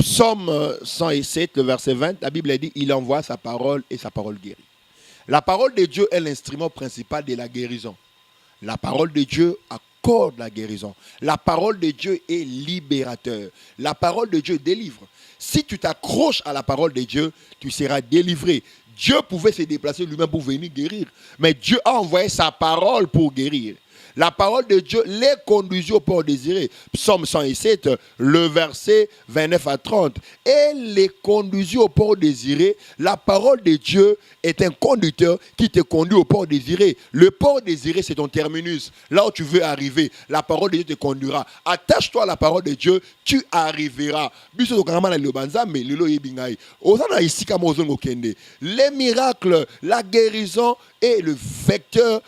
Psaume 107, le verset 20, la Bible dit, il envoie sa parole et sa parole guérit. La parole de Dieu est l'instrument principal de la guérison. La parole de Dieu accorde la guérison. La parole de Dieu est libérateur. La parole de Dieu délivre. Si tu t'accroches à la parole de Dieu, tu seras délivré. Dieu pouvait se déplacer lui-même pour venir guérir. Mais Dieu a envoyé sa parole pour guérir. La parole de Dieu les conduisit au port désiré. Psaume 107, le verset 29 à 30. Et les conduisit au port désiré. La parole de Dieu est un conducteur qui te conduit au port désiré. Le port désiré, c'est ton terminus. Là où tu veux arriver, la parole de Dieu te conduira. Attache-toi à la parole de Dieu, tu arriveras. Les miracles, la guérison est le facteur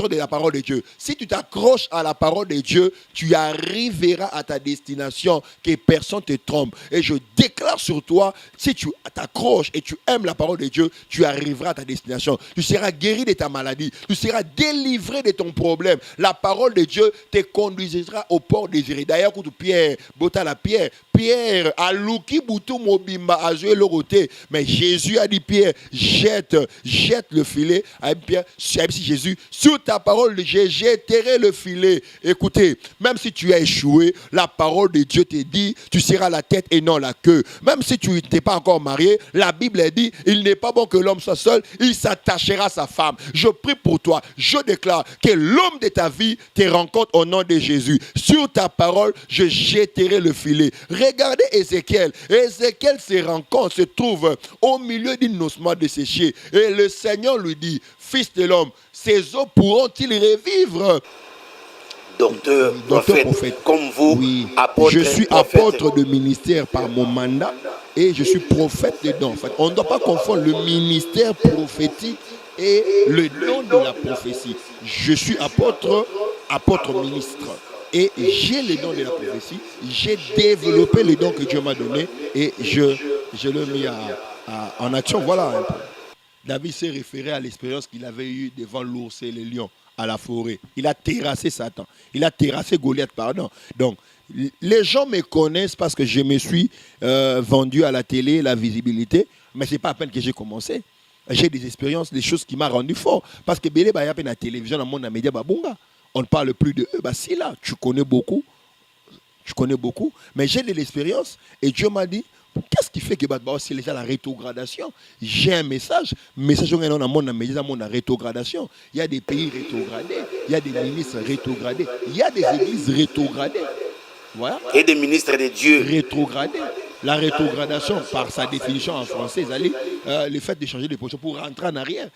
de la parole de Dieu. Si tu t'accroches à la parole de Dieu, tu arriveras à ta destination, que personne ne te trompe. Et je déclare sur toi, si tu t'accroches et tu aimes la parole de Dieu, tu arriveras à ta destination. Tu seras guéri de ta maladie. Tu seras délivré de ton problème. La parole de Dieu te conduira au port désiré. D'ailleurs, quand Pierre, Pierre, a louki boutou mobimba, a joué le côté. Mais Jésus a dit, Pierre, jette le filet. Pierre, Jésus, sur ta parole, je jetterai le filet. Écoutez, même si tu as échoué, la parole de Dieu te dit, tu seras la tête et non la queue. Même si tu n'es pas encore marié, la Bible dit, il n'est pas bon que l'homme soit seul, il s'attachera à sa femme. Je prie pour toi, je déclare que l'homme de ta vie te rencontre au nom de Jésus. Sur ta parole, je jetterai le filet. Regardez Ézéchiel. Ézéchiel se trouve au milieu d'une ossemence desséchée. Et le Seigneur lui dit, fils de l'homme, ces eaux pourront-ils revivre? Docteur prophète, comme vous, oui. Apôtre, je suis apôtre de ministère par mon mandat et je suis prophète dedans. En fait, on ne doit pas confondre le ministère prophétique et le don de la prophétie. Je suis apôtre ministre. Et j'ai le don de la prophétie. J'ai développé les dons que Dieu m'a donnés et je le mis en action. Voilà un peu. David s'est référé à l'expérience qu'il avait eue devant l'ours et les lions à la forêt. Il a terrassé Satan. Il a terrassé Goliath, pardon. Donc, les gens me connaissent parce que je me suis vendu à la télé, la visibilité. Mais ce n'est pas à peine que j'ai commencé. J'ai des expériences, des choses qui m'ont rendu fort. Parce que Bélé, il y a la télévision, dans le monde, média, on ne parle plus de eux. Si là, tu connais beaucoup. Mais j'ai de l'expérience. Et Dieu m'a dit, qu'est-ce qui fait que c'est déjà la rétrogradation? J'ai un message dans le monde, la rétrogradation. Il y a des pays rétrogradés, il y a des ministres rétrogradés, il y a des églises rétrogradées. Voilà. Et des ministres de Dieu rétrogradés. La rétrogradation, par sa définition en français, le fait de changer de position pour rentrer en arrière.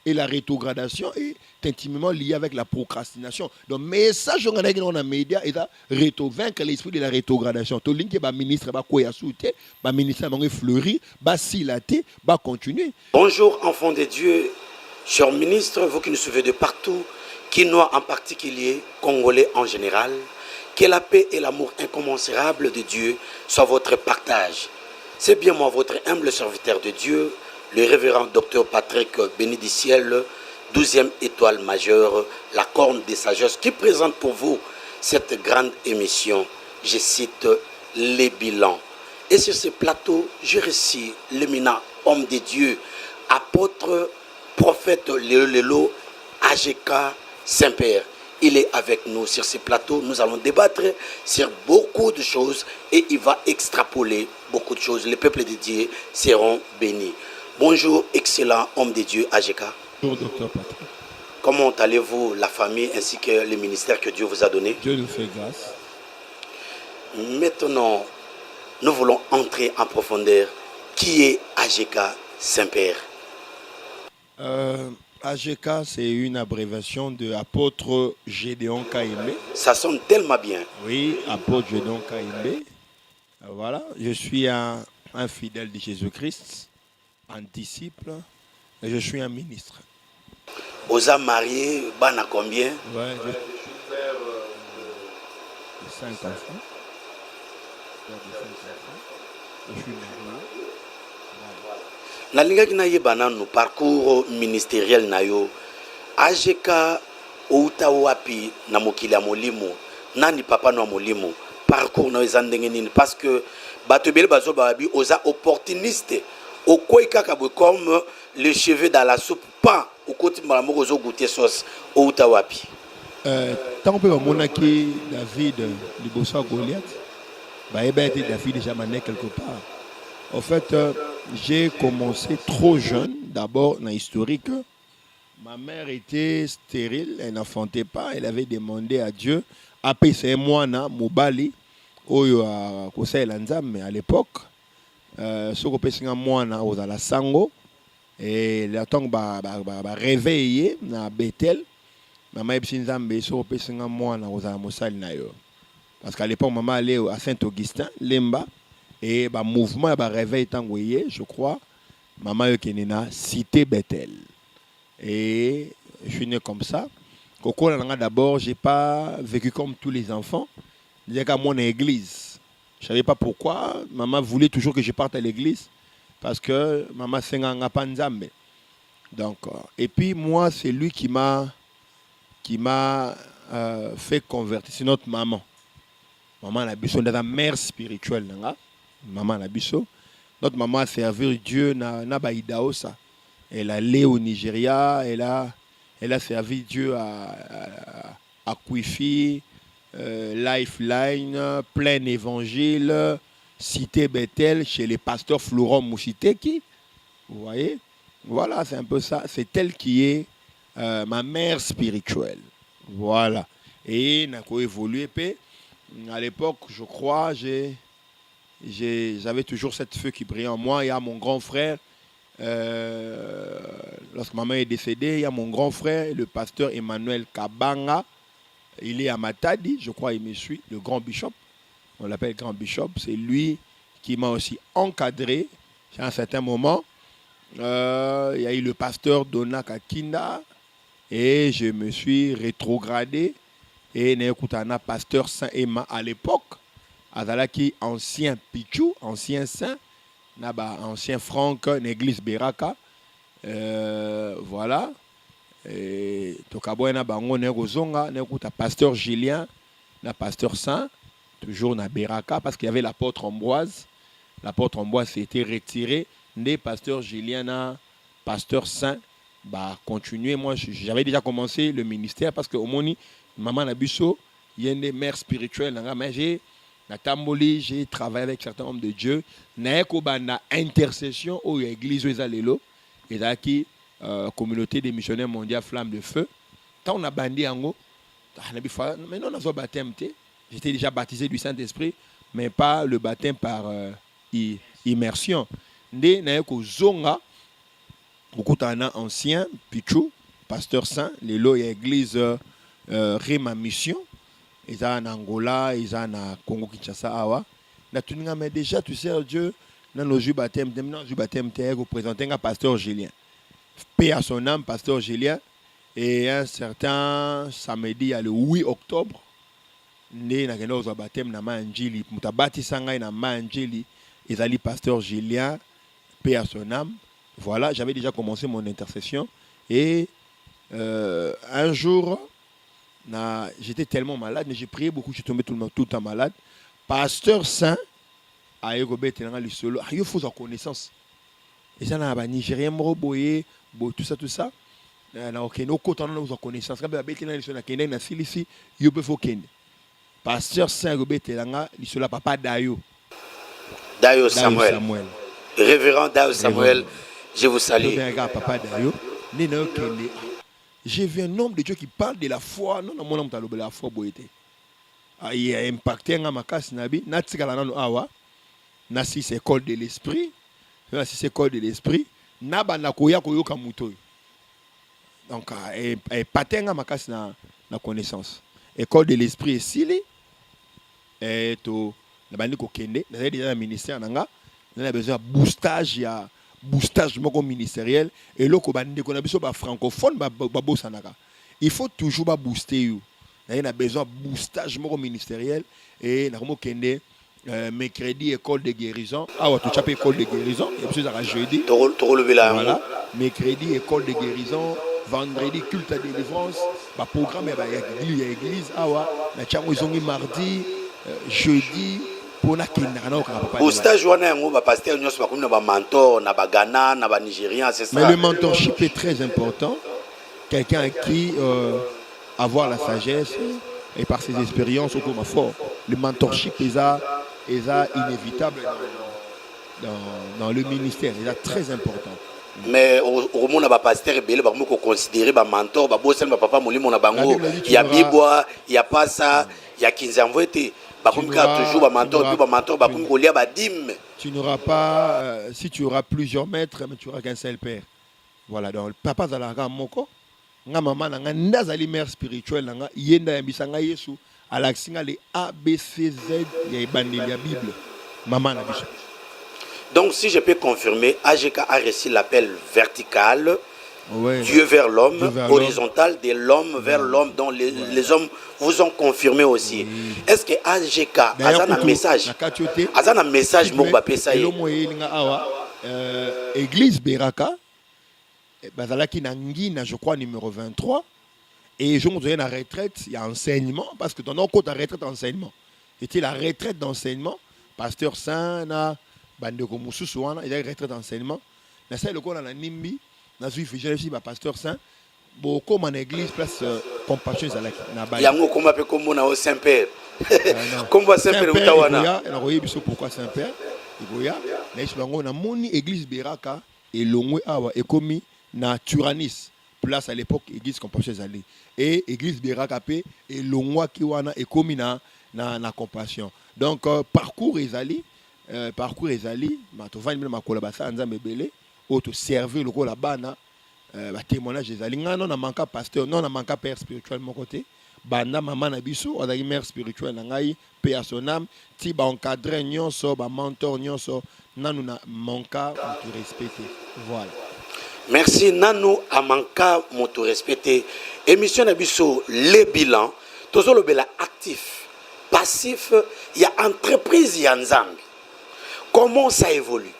Et la rétrogradation est intimement liée avec la procrastination. Donc, message dans les médias est de vaincre l'esprit de la rétrogradation. Tout le monde ministre va ministre va fleurir, va silater, va continuer. Bonjour, enfants de Dieu, chers ministres, vous qui nous suivez de partout, Quinois en particulier, Congolais en général, que la paix et l'amour incommensurable de Dieu soient votre partage. C'est bien moi, votre humble serviteur de Dieu, le révérend docteur Patrick Bénédiciel, 12e étoile majeure, la corne des sagesses, qui présente pour vous cette grande émission, je cite, les bilans. Et sur ce plateau, je reçois l'éminent homme de Dieu, apôtre, prophète Léo Lelo, AGK Saint-Père. Il est avec nous sur ce plateau. Nous allons débattre sur beaucoup de choses et il va extrapoler beaucoup de choses. Les peuples de Dieu seront bénis. Bonjour, excellent homme de Dieu, AGK. Bonjour, docteur Patrick. Comment allez-vous, la famille ainsi que le ministère que Dieu vous a donné? Dieu nous fait grâce. Maintenant, nous voulons entrer en profondeur. Qui est AGK Saint-Père? AGK, c'est une abréviation de apôtre Gédéon Kaïmbe. Ça sonne tellement bien. Oui, apôtre Gédéon Kaïmbe. Voilà, je suis un fidèle de Jésus-Christ, un disciple, et je suis un ministre. Vous avez marié, ban à combien? Ouais, je suis père de 5 enfants. Je suis marié. Nalinga kina yebana no parcours ministériel na yo AGK outa wapi na mokili ya molimo nani papa no molimo parcours na eza ndenge nini parce que bato ebele bazobabi oza opportuniste okoyi kaka boye comme le cheveu dans la soupe pas okoti mbala moko ozogoute sauce outa wapi. Tant que bamonaki David liboso ya Goliath bayeba ete David déjà mané quelque part. En fait, j'ai commencé trop jeune. D'abord, dans l'historique, ma mère était stérile, elle n'enfantait pas, elle avait demandé à Dieu. Après, c'est moi, Mobali, Oyo a Kosei Lanzam, mais à l'époque, ce qu'on peut dire moi, aux la Sango, et le temps que réveillé na Bethel, maman Ebsinzambe, ce qu'on peut dire moi, aux la Moussal Nayo. Parce qu'à l'époque, maman allait à Saint-Augustin, Lemba. Et le mouvement a réveil tangoyé, je crois. Maman Yokenina, cité Bethel. Et je suis né comme ça. D'abord, je n'ai pas vécu comme tous les enfants. J'ai qu'à mon église. Je ne savais pas pourquoi. Maman voulait toujours que je parte à l'église. Parce que maman s'enganga panzambe. Donc, et puis moi, c'est lui qui m'a fait convertir. C'est notre maman. Maman a besoin de la mère spirituelle. Maman Nabiso. Notre maman a servi Dieu na Baïdaosa. Elle a allé au Nigeria, elle a servi Dieu à Kwifi, Lifeline, Plein Évangile, Cité Bethel, chez les pasteurs Florent Mouchiteki. Vous voyez? Voilà, c'est un peu ça. C'est elle qui est ma mère spirituelle. Voilà. Et n'a pas évolué. À l'époque, je crois, j'avais toujours cette feu qui brillait en moi. Il y a mon grand frère, lorsque maman est décédée, il y a mon grand frère, le pasteur Emmanuel Kabanga. Il est à Matadi, je crois, il me suit, le grand bishop. On l'appelle grand bishop. C'est lui qui m'a aussi encadré. À un certain moment, il y a eu le pasteur Dona Kakinda et je me suis rétrogradé. Et Néokoutana, pasteur Saint-Emma à l'époque. Azalaki ancien Pichou, ancien saint, naba ancien Franck, l'église Beraka, voilà. Et tokaboyena bango negozonga, nekuta pasteur Julien, na pasteur Saint, toujours na Beraka parce qu'il y avait l'apôtre Ambroise. L'apôtre Ambroise s'est été retiré, né pasteur Julien na pasteur Saint, bah continuer. Moi j'avais déjà commencé le ministère parce que au moni maman Nabiso, il y a une mère spirituelle, mais j'ai travaillé avec certains hommes de Dieu. J'ai une intercession où l'église est et la communauté des missionnaires mondiaux Flamme de Feu. Quand on a bandé en haut, mais non, on a baptême. J'étais déjà baptisé du Saint-Esprit, mais pas le baptême par immersion. J'ai zonga, beaucoup ancien, Pichou, pasteur Saint, l'église Réma Mission. Ils sont en Angola, ils sont en Congo Kinshasa awa. Mais déjà tu sais Dieu dans nos jours baptême, vous présentez un pasteur Julien. Paix à son âme, pasteur Julien. Et un certain samedi, le 8 octobre, né na kendo zo baptême na manjili, mutabati sanga na manjili, ezali pasteur Julien, paix à son âme. Voilà, j'avais déjà commencé mon intercession et un jour j'étais tellement malade, mais j'ai prié beaucoup, je suis tombé tout le temps malade. Pasteur Saint, il faut sa connaissance. Et ça, il Nigérien, tout ça, tout ça. Connaissance. Pasteur Saint, il faut papa Dayo. Dayo Samuel. Révérend Dayo Samuel, je vous salue. Papa Dayo. J'ai vu un homme de Dieu qui parle de la foi. Non, non, non, non, la foi. Il a impacté un makas nabi. Natikala nanu awa. Nasi c'est école de l'esprit. Nasi c'est école de l'esprit. Naba nakoya koyoka muto. Donc, impacté un makas na connaissance. École de l'esprit est sili. Et to nabandi ko kende. Nasi déjà un ministère nanga. On a besoin de boostage ya. Boostage ministériel et là qu'on a besoin de francophone il faut toujours booster on a besoin de boostage ministériel et mercredi école de guérison tu as école de guérison et puis jeudi voilà mercredi école de guérison vendredi culte à délivrance programme église na mardi jeudi pour na kinana au stage wana yango ba pasteur nyos ba comme ba mentor na ba Ghana na ba Nigérian c'est ça. Mais le mentorship est très important. Quelqu'un à qui avoir la sagesse et par ses expériences au coma fort. Le mentorship est inévitable dans le ministère, il est très important. Mais au monde ba pasteur belé ba ko considérer ba mentor ba bossel ba papa molimo na bango il y a Bibois, il y a pas ça, il y a 15 ans été ba comme toujours ba mentor puis ba mentor ba comme kolia ba dim. Tu n'auras pas si tu auras plusieurs maîtres mais tu auras qu'un seul père. Voilà donc papa zalaka moko nga mama na nga ndazali mère spirituelle nga yenda yambisanga Yesu alaksinga les ABCZ ya bandeli ya Bible maman na biso. Donc si je peux confirmer, AGK a reçu l'appel vertical, ouais. Dieu vers l'homme, horizontal de l'homme vers l'homme, dont les hommes vous ont confirmé aussi. Oui. Est-ce que AGK a un message? A un message pour ça? Église Beraka, bazalaki Nangina, je crois numéro 23, et je me souviens la retraite, il y a enseignement, parce que dans notre côté la retraite enseignement, c'était la retraite d'enseignement, pasteur Saint, bandeko mususu wana il y a retraite d'enseignement na ça le ko na nimbi na suivi je suis pasteur saint beaucoup en église place compassion zalaki na ba yango komba pe komona au saint père komba saint père utawana na roye biso pourquoi saint père iboya na isbango na moni église Beraka et longwe awa ekomi na Turanis place à l'époque église compassion zali et église Beraka pe et longwa ki wana ekomi na compassion donc parcours ezali parcours ezali matovani bila makola basa nzambe belé auto servir le ko la bana ba témoignage ezali ngano na manka pasteur non na manka père spirituel mon côté banda maman na biso azali mère spirituelle na ngai pe à son âme ti ba encadrer nyonso ba mentor nyonso nanu na manka moto respecté voilà. Merci nanu a manka moto respecté émission na biso les bilans tozolo bela actif passif il y a entreprise ya nzambe. Comment ça évolue?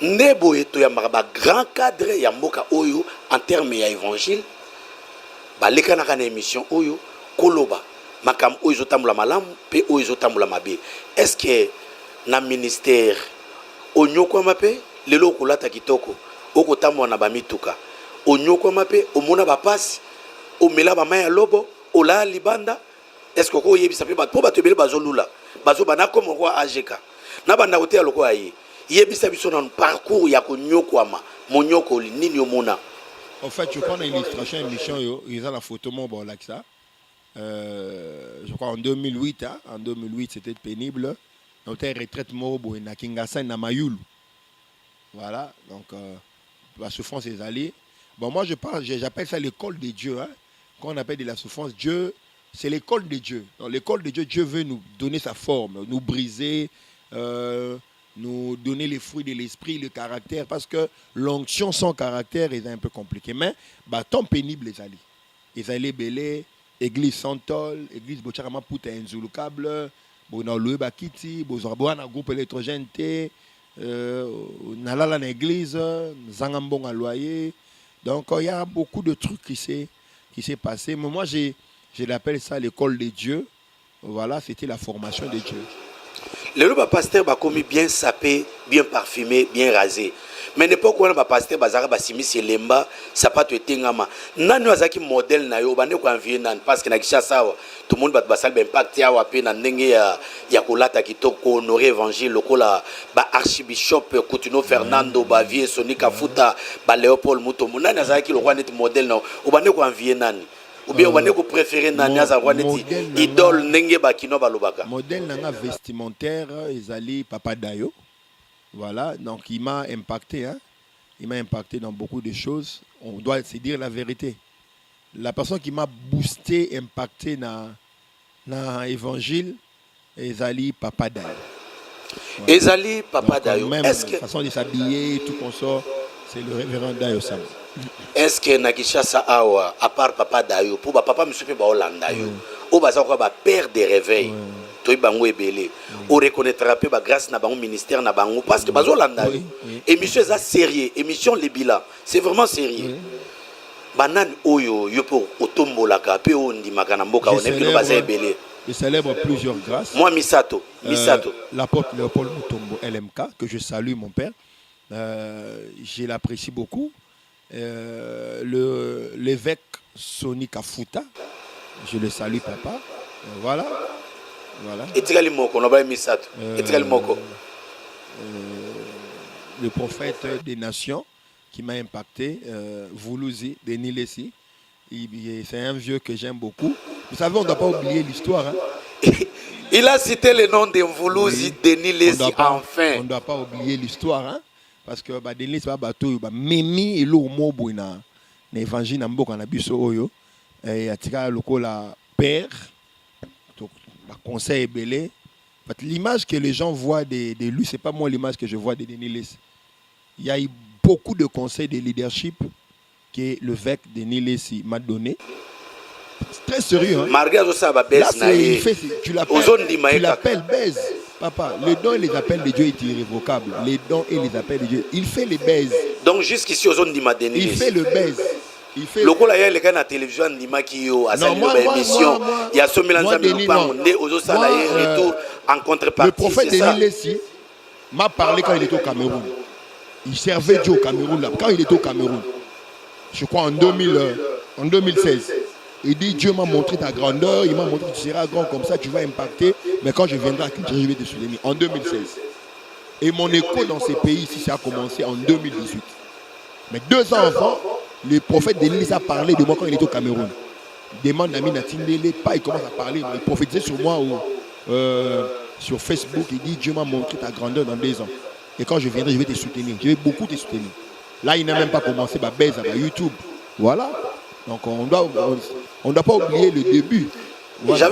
Nebo eto ya maraba grand cadre ya mboka oyo en termes ya évangile. Ba leka na kana émission oyo koloba makam oyo zotamula malamu pe oyo zotamula mabe. Est-ce que na ministère onyoko mape lelo kolata kitoko okotamwa na ba mituka onyoko mape omona ba passe omela ba maya lobo ola libanda est-ce que ko yebisa pe ba po ba tebele bazolula bazo bana comme roi AGK na banda kote ya loko ayi yebisa biso na parcours ya konyokwama monyoko nini omona. En fait je prends une illustration émission yo ils ont la photo mon bon là que ça je crois en 2008 hein? En 2008 c'était pénible on était retraite mobo na Kingasai na Mayulu voilà donc la souffrance est allée bon moi j'appelle ça l'école de Dieu hein? Quand on appelle de la souffrance Dieu c'est l'école de Dieu. Dans l'école de Dieu, Dieu veut nous donner sa forme, nous briser, nous donner les fruits de l'esprit, le caractère, parce que l'onction sans caractère est un peu compliqué. Mais, tant pénible les alliés belé, église Santol, église Bocharama Pouta Nzulukable, Bonaloue Bakiti, Bozarboana groupe électrogène T, Nalala l'église, Zangambong à loyer. Donc, il y a beaucoup de trucs qui s'est passé. Mais moi, je l'appelle ça l'école de Dieu. Voilà, c'était la formation de Dieu. Le loup pasteur a commis bien sapé, bien parfumé, bien rasé. Mais n'importe quoi, le pasteur bazara basimi c'est lemba, ça pas te tingama. Nanu azaki modèle na yo, bane ko envier nan parce que na kisha sawa. Tout le monde bat basal ben impact ya wa pe na ndenge ya kolata kitoko honorer évangile lokola ba archbishop Coutinho Fernando ba vie Sonika Futa ba Léopold Mutombo. Nanu azaki le roi net modèle na, o bane ko envier nani. Ou bien on est préféré nanya waneti idole nenge bakino balobaka modèle nanga vestimentaire ezali Papa Dayo voilà donc il m'a impacté hein il m'a impacté dans beaucoup de choses on doit se dire la vérité la personne qui m'a boosté impacté na évangile ezali Papa Dayo voilà. Ezali Papa donc, Dayo même est-ce que la façon de s'habiller tout qu'on sort c'est le révérend Dayo Sam. Est-ce que Nakishasa Awa, à part Papa Dayo, pour papa monsieur pe ba Holanda yo, o baza ko ba père de réveil, to bango ebele, o reconnaîtra pe ba grâce na bango ministère na bango parce que ba Holanda yo. Émission ça sérieux, émission les bilans, c'est vraiment sérieux. Banan oyo yo pour otombolaka pe o ndimaka na mboka on est baza ebele. Je célèbre plusieurs grâces. Moi, Misato. Misato. L'apôtre Léopold Mutombo, LMK, que je salue, mon père. Je l'apprécie beaucoup. L'évêque Sonny Kafuta, je le salue, papa. Voilà. Etikali moko, on va Misato. Etikali moko. Le prophète des nations qui m'a impacté, Voulouzi, Denis Lessi. C'est un vieux que j'aime beaucoup. Vous savez, on ne doit pas oublier l'histoire. Hein. Il a cité le nom de Voulouzi, oui. Denis Lessi, enfin. On ne doit pas oublier l'histoire. Hein. Parce que Denis Lessi, Mimi et l'Omo, l'évangile n'a pas oyo. Et atika lokola père, conseil belé. L'image que les gens voient de lui, c'est pas moi l'image que je vois de Denis Lessi. Il y a eu beaucoup de conseils de leadership que l'évêque Denis Lessi m'a donné. C'est très sérieux. Hein? Là, tu l'appelles baise. Papa, les dons et les appels de Dieu est irrévocable. Les dons et les appels de Dieu, il fait les baises. Donc jusqu'ici, il fait le baise. Il fait le cas il y a la télévision Nimakio à sa émission. Il y a ce mélange de retour en contrepartie. Le prophète Denis Lessi m'a parlé quand il était au Cameroun. Il servait Dieu au Cameroun là. Quand il était au Cameroun, je crois en 2016. Il dit Dieu m'a montré ta grandeur, il m'a montré que tu seras grand comme ça, tu vas impacter. Mais quand je viendrai à Kinshasa, je vais te soutenir. En 2016. Et mon écho dans ces pays ici, ça a commencé en 2018. Mais 2 ans avant, le prophète Denis a parlé de moi quand il était au Cameroun. Il demande à Minatindele, pas il commence à parler, il prophétisait sur moi sur Facebook. Il dit Dieu m'a montré ta grandeur dans 2 ans. Et quand je viendrai, je vais te soutenir. Je vais beaucoup te soutenir. Là, il n'a même pas commencé à baiser à YouTube. Voilà. Donc on doit pas oublier le début. Voilà.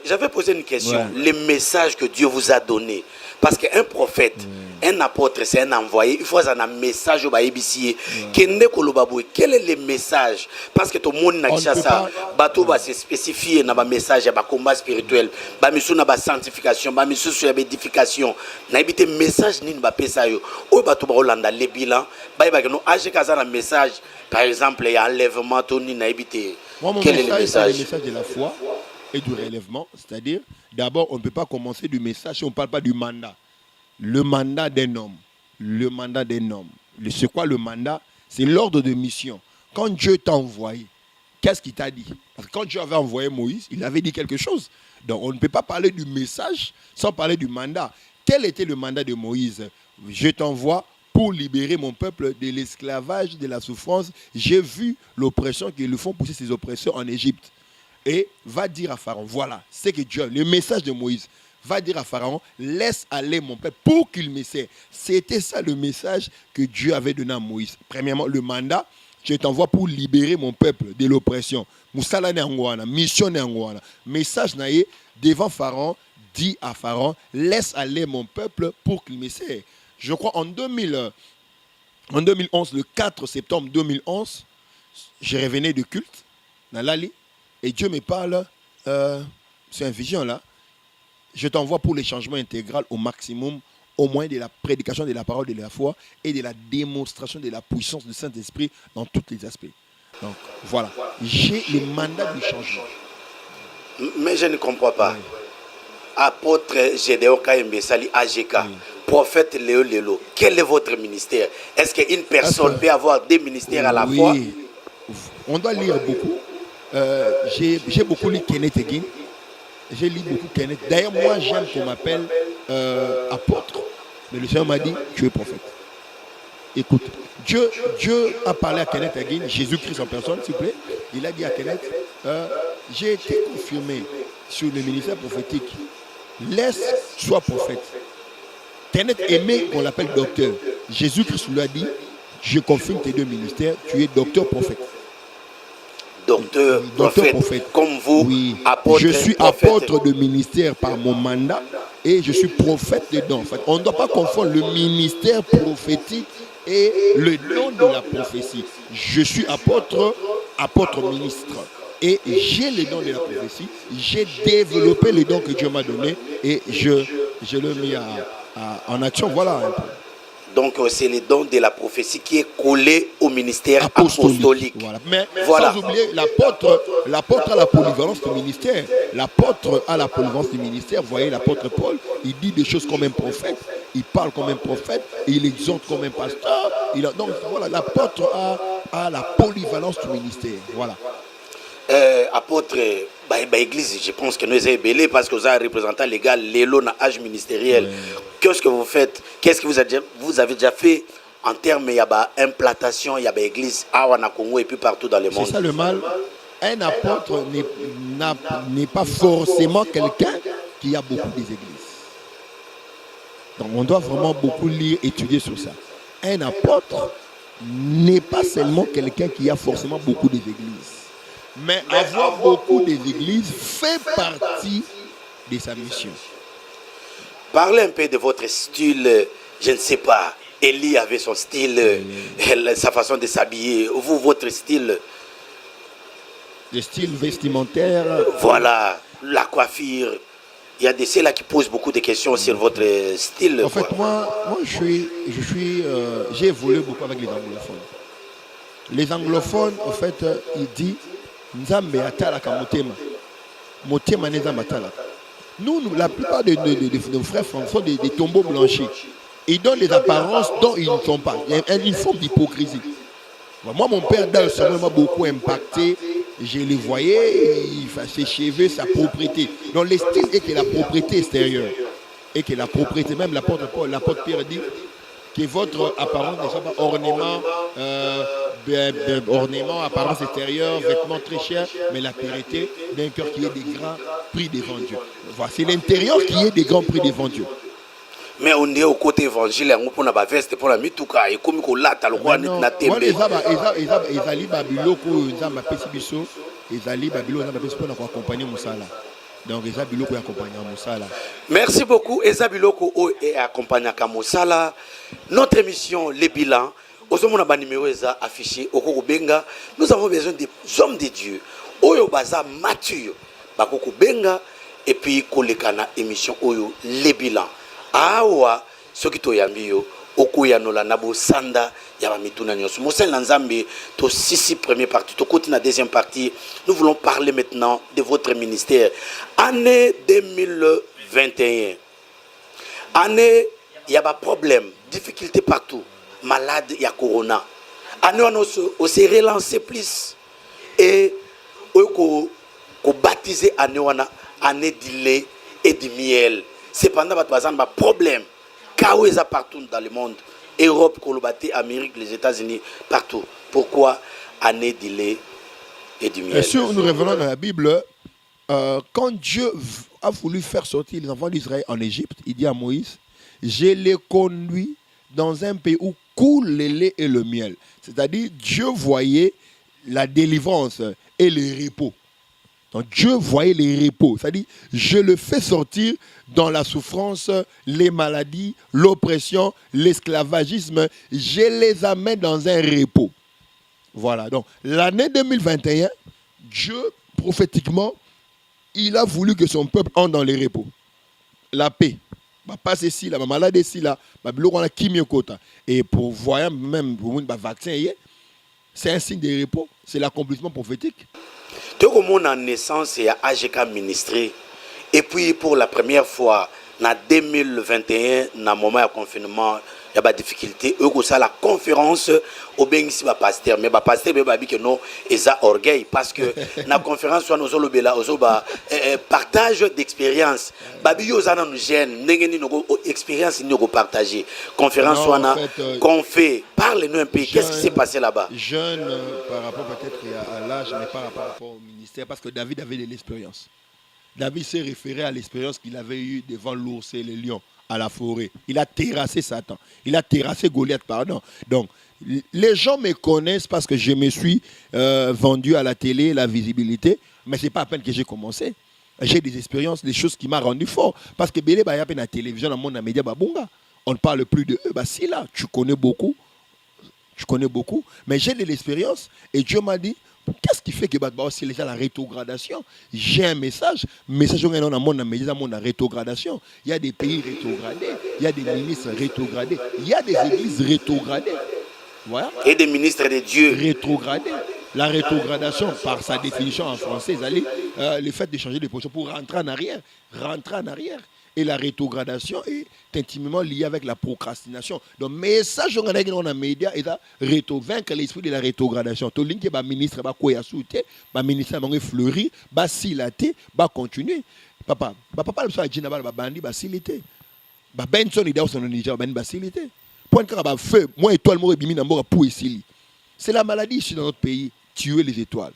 J'avais posé une question. Ouais. Le message que Dieu vous a donné. Parce qu'un prophète, un apôtre, c'est un envoyé. Il faut un message au Baïbissier. Quel est le message? Parce que tout le monde n'a pas ça. Bateau va se spécifier dans le message, dans le combat spirituel, dans la sanctification, dans l'édification. N'a pas de message ni de ça. Ou bateau va Hollanda les bilans. Un message, par exemple, il y a enlèvement, Tony n'a pas. Quel est le message? Le message de la foi et du relèvement, c'est-à-dire, d'abord, on ne peut pas commencer du message si on ne parle pas du mandat. Le mandat d'un homme. Le mandat d'un homme. C'est quoi le mandat? C'est l'ordre de mission. Quand Dieu t'a envoyé, qu'est-ce qu'il t'a dit? Parce que quand Dieu avait envoyé Moïse, il avait dit quelque chose. Donc, on ne peut pas parler du message sans parler du mandat. Quel était le mandat de Moïse? Je t'envoie pour libérer mon peuple de l'esclavage, de la souffrance. J'ai vu l'oppression qu'ils font pousser ces oppresseurs en Égypte. Et va dire à Pharaon, voilà, c'est que Dieu, le message de Moïse, va dire à Pharaon, laisse aller mon peuple pour qu'il me serve. C'était ça le message que Dieu avait donné à Moïse. Premièrement, le mandat, je t'envoie pour libérer mon peuple de l'oppression. Moussala Nangwana, mission Nangwana. Message naïe devant Pharaon, dit à Pharaon, laisse aller mon peuple pour qu'il me serve. Je crois en 2011, le 4 septembre 2011, je revenais de culte dans l'allée. Et Dieu me parle, c'est un vision là, je t'envoie pour le changement intégral au maximum, au moins de la prédication de la parole de la foi et de la démonstration de la puissance du Saint-Esprit dans tous les aspects. Donc voilà, j'ai le mandat du changement. Mais je ne comprends pas. Oui. Apôtre Gédéon Kayembe Sali AGK, oui. Prophète Léo Lelo, quel est votre ministère? Est-ce qu'une personne peut avoir 2 ministères à la fois? On doit lire beaucoup. J'ai beaucoup lu Kenneth Hagin. J'ai lu beaucoup Kenneth. D'ailleurs, moi, j'aime qu'on m'appelle apôtre. Mais le Seigneur m'a dit, tu es prophète. Écoute, Dieu a parlé à Kenneth Hagin, Jésus-Christ en personne, s'il vous plaît. Il a dit à Kenneth, j'ai été confirmé sur le ministère prophétique. Laisse, sois prophète. Kenneth aimait qu'on l'appelle docteur. Jésus-Christ lui a dit, je confirme tes 2 ministères, tu es docteur prophète. Docteur prophète, comme vous, oui. Apôtre. Je suis apôtre de ministère par mon mandat et je suis prophète dedans. En fait, on ne doit pas confondre le ministère prophétique et le don de la prophétie. Je suis apôtre ministre. Et j'ai le don de la prophétie. J'ai développé le don que Dieu m'a donné et je le mets en action. Voilà un peu. Donc c'est le don de la prophétie qui est collé au ministère apostolique. Voilà. Mais voilà. Sans oublier l'apôtre a la polyvalence du ministère. L'apôtre a la polyvalence du ministère. Vous voyez, l'apôtre Paul, il dit des choses comme un prophète. Il parle comme un prophète et il exhorte comme un pasteur. Donc voilà, l'apôtre a la polyvalence du ministère. Voilà. Apôtre, église, je pense que nous sommes belés parce que vous êtes représentant légal, l'élo dans l'âge ministériel. Ouais. Qu'est-ce que vous faites? Qu'est-ce que vous avez déjà fait en termes d'implantation, il y a l'église à Congo et puis partout dans le monde? C'est ça le mal. Un apôtre n'est pas forcément quelqu'un qui a beaucoup des églises. Donc on doit vraiment beaucoup lire, étudier sur ça. Un apôtre n'est pas seulement quelqu'un qui a forcément beaucoup des églises. Mais avoir beaucoup d'églises fait partie de sa mission. Parlez un peu de votre style, je ne sais pas. Élie avait son style, sa façon de s'habiller. Vous, votre style? Le style vestimentaire. Voilà, la coiffure. Il y a des ceux-là qui posent beaucoup de questions sur votre style. En fait, moi j'ai évolué beaucoup avec les anglophones. Les anglophones, en fait, ils disent Nzambe atalaka motema. Motema nzambe atalaka. Nous, la plupart de nos frères sont des tombeaux blanchis. Ils donnent des apparences dont ils ne sont pas. Il y a une forme d'hypocrisie. Moi, mon père, dans le salon, m'a beaucoup impacté. Je les voyais, ses cheveux, sa propriété. Donc, le style est que la propriété extérieure. Et que la propriété, même l'apôtre Pierre dit que votre apparence ne soit pas ornement, apparence extérieure, vêtements très chers, mais la pureté d'un cœur qui est des grands prix devant Dieu. Voilà, c'est l'intérieur qui est des grands prix devant Dieu. Mais on est au côté évangile, on a veste pour la mituka et comme on l'a talon na tembe. Ezali babiloko nzamba pesi biso, ezali babiloko nzamba pesi pour accompagner musala. Donc eza biloko ya accompagner musala. Merci beaucoup Eza biloko et accompagner musala. Notre émission Les Bilans, ozomona ba numéro eza affiché au Benga. Nous avons besoin des hommes de Dieu. Oyo baza mature, bakoko benga et puis kolekana émission oyo Les Bilans. Awa soki toyambi yo okoyanola na bosanda ya bamituna nyonso mosel na nzambe to sisi première partie to koti na deuxième partie. Nous voulons parler maintenant de votre ministère. Année 2021, année il y a pas problème, difficulté partout, malade il y a corona. Année on s'est relancé plus et ko baptiser année du lait et du miel. Cependant, il y a un problème. Kaoueza partout dans le monde. Europe, Kolobati, Amérique, les États-Unis, partout. Pourquoi année du lait et du miel? Et si nous revenons dans la Bible, quand Dieu a voulu faire sortir les enfants d'Israël en Égypte, il dit à Moïse, je les conduis dans un pays où coule le lait et le miel. C'est-à-dire, Dieu voyait la délivrance et le repos. Donc Dieu voyait les repos, c'est-à-dire je le fais sortir dans la souffrance, les maladies, l'oppression, l'esclavagisme, je les amène dans un repos. Voilà, donc l'année 2021, Dieu prophétiquement, il a voulu que son peuple entre dans les repos. La paix, pas ceci, la maladie ici, là, et pour voir même pour un vaccin, c'est un signe de repos, c'est l'accomplissement prophétique. Tout le monde en naissance et à AGK ministré. Et puis pour la première fois, en 2021, dans le moment de confinement, il y a des difficultés. Eux, ça la conférence, au bien ici, le pasteur. Mais le pasteur, il dit que non, il a orgueil. Parce que dans la conférence, nous avons partage d'expérience. Babi, nous avons une expérience, nous avons partagé. Conférence, qu'on fait. Parlez-nous un peu. Qu'est-ce qui s'est passé là-bas? Jeune, par rapport peut-être à l'âge, mais pas par rapport au ministère. Parce que David avait de l'expérience. David s'est référé à l'expérience qu'il avait eue devant l'ours et le lion à la forêt. Il a terrassé Satan. Il a terrassé Goliath, pardon. Donc, les gens me connaissent parce que je me suis vendu à la télé, la visibilité. Mais ce n'est pas à peine que j'ai commencé. J'ai des expériences, des choses qui m'ont rendu fort. Parce que Bélé, il y a la télévision, dans le monde, dans les médias, on ne parle plus de eux. Si là, tu connais beaucoup. Je connais beaucoup. Mais j'ai de l'expérience. Et Dieu m'a dit, Qu'est-ce qui fait que c'est déjà la rétrogradation? J'ai un message on a dans monde mais la rétrogradation. Il y a des pays rétrogradés, il y a des ministres rétrogradés, il y a des églises rétrogradées. Voilà. Et des ministres de Dieu Rétrogradés. La rétrogradation, par sa définition en français, le fait de changer de position pour rentrer en arrière. Et la rétrogradation est intimement liée avec la procrastination. Donc, message qu'on a dans les médias est de vaincre l'esprit de la rétrogradation. Tout le monde qui est ministre, le ministre va fleurir, va silater, va continuer. Papa, le soir, il va bandi, va silater. Benson, il doit son Niger, va silater. Point de feu, moi, étoile, moi, bimi, n'amora pour ici. C'est la maladie ici dans notre pays, tuer les étoiles.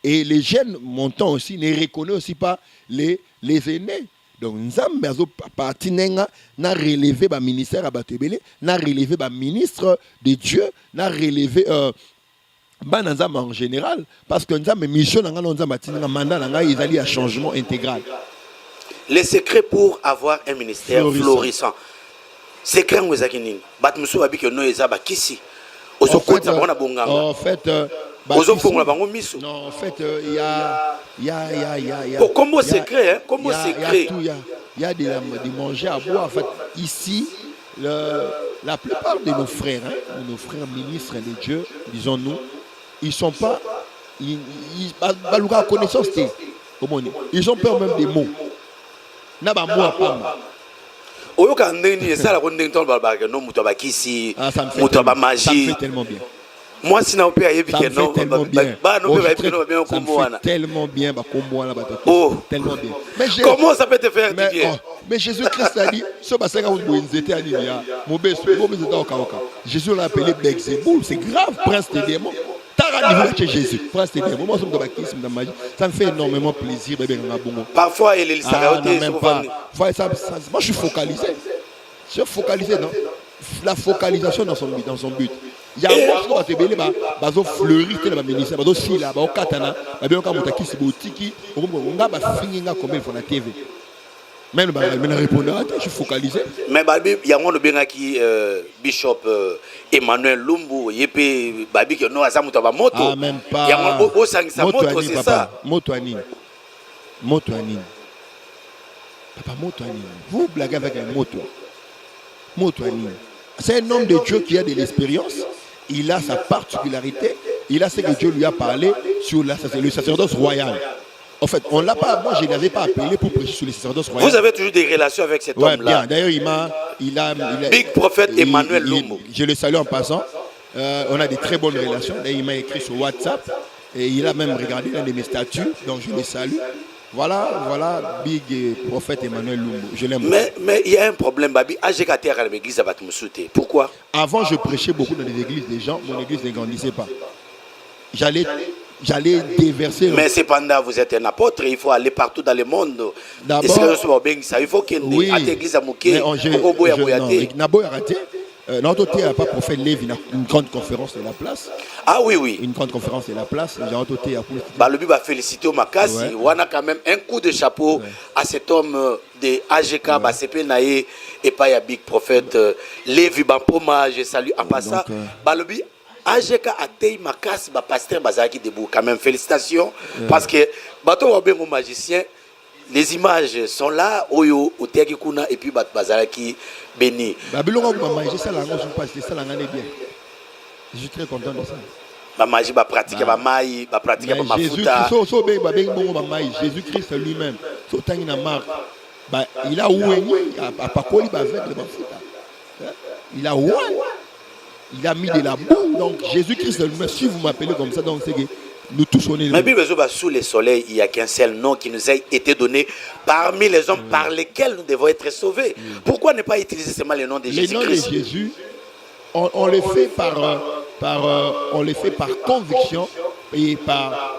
Et les jeunes montants aussi ne reconnaissent aussi pas les aînés. Donc, nous avons parti na relevé le ministère à Batebele, na relevé le ministre de Dieu, na relevé en général, parce que nous avons mission, nous avons mandat, ils allaient à changement intégral. Les secrets pour avoir un ministère florissant. Secret où est-ce qu'il y a en fait, non, en fait, il y a comme secret, hein? Comme secret. Il y a des manger à boire. En fait, ici, la plupart de nos frères, ministres de Dieu, disons-nous, ils ne sont pas. Ils connaissance. Ils ont peur même des mots. N'a pas moi pas. Ça me fait tellement bien. Moi, si on peut y aller, ça me fait tellement bien. Tellement bien. Tellement bien. Comment ça peut te faire bien? Mais Jésus-Christ a dit, Jésus l'a appelé Belzéboul. C'est grave, prince des démons. Jésus, prince des démons. Ça me fait énormément plaisir. Parfois, il est moi, je suis focalisé. Je suis focalisé dans la focalisation dans son but. Il y a un mot qui va fleurir le ministère, il va au katana, il va au tiki, il va finir comme il faut la TV. Même répondre, je suis focalisé. Mais il y a un qui Bishop Emmanuel Lumbu, il y a qui no azamu taba moto. Ah même pas. Il y a un sangisa moto, c'est ça. Motoani. Papa Motoani. Vous blaguez avec un moto. Motoani. C'est un homme de Dieu qui a de l'expérience. Il a sa particularité. Il a ce que Dieu lui a parlé sur le sacerdoce royal. En fait, on l'a pas. Moi, je ne l'avais pas appelé pour prêcher sur le sacerdoce royal. Vous avez toujours des relations avec cet homme-là. D'ailleurs, il a Big prophète Emmanuel Lumbu. Je le salue en passant. On a des très bonnes relations. D'ailleurs, il m'a écrit sur WhatsApp et il a même regardé l'un de mes statuts. Donc, je le salue. Voilà, Big prophète Emmanuel Lumbu. Je l'aime. Mais il y a un problème, Babi. Pourquoi? Avant, je prêchais beaucoup dans les églises des gens. Mon église ne grandissait pas. J'allais déverser. Mais cependant, vous êtes un apôtre. Il faut aller partout dans le monde. D'abord, il faut qu'il y ait une église à Mouké. Notre côté, il n'y a pas prophète Lévi, une grande conférence de la place. Ah oui. Une grande conférence de la place. J'ai entendu le but va féliciter au Makassi. On a quand même un coup de chapeau à cet homme de AGK, Basepe Naé, et pas ya Big prophète Lévi Bampoma. Je salue en passant. Le but AGK a été Makassi, pasteur Bazaki debout. Quand même, félicitations. Parce que, bateau wa bengo magicien. Les images sont là, Oyo, Oteagikuna, et puis Bazaraki, Béni. Je suis très content de ça. Ma magie va pratiquer ma maille, va pratiquer ma mafuta. Jésus-Christ lui-même, il a oué, il a oué, il a mis de la boue. Donc Jésus-Christ lui-même, si vous m'appelez comme ça, donc c'est que nous tous on est. Mais sous le soleil, il n'y a qu'un seul nom qui nous a été donné parmi les hommes par lesquels nous devons être sauvés. Pourquoi ne pas utiliser seulement le nom de Jésus-Christ? Les noms de Jésus, on les fait on les fait par conviction et par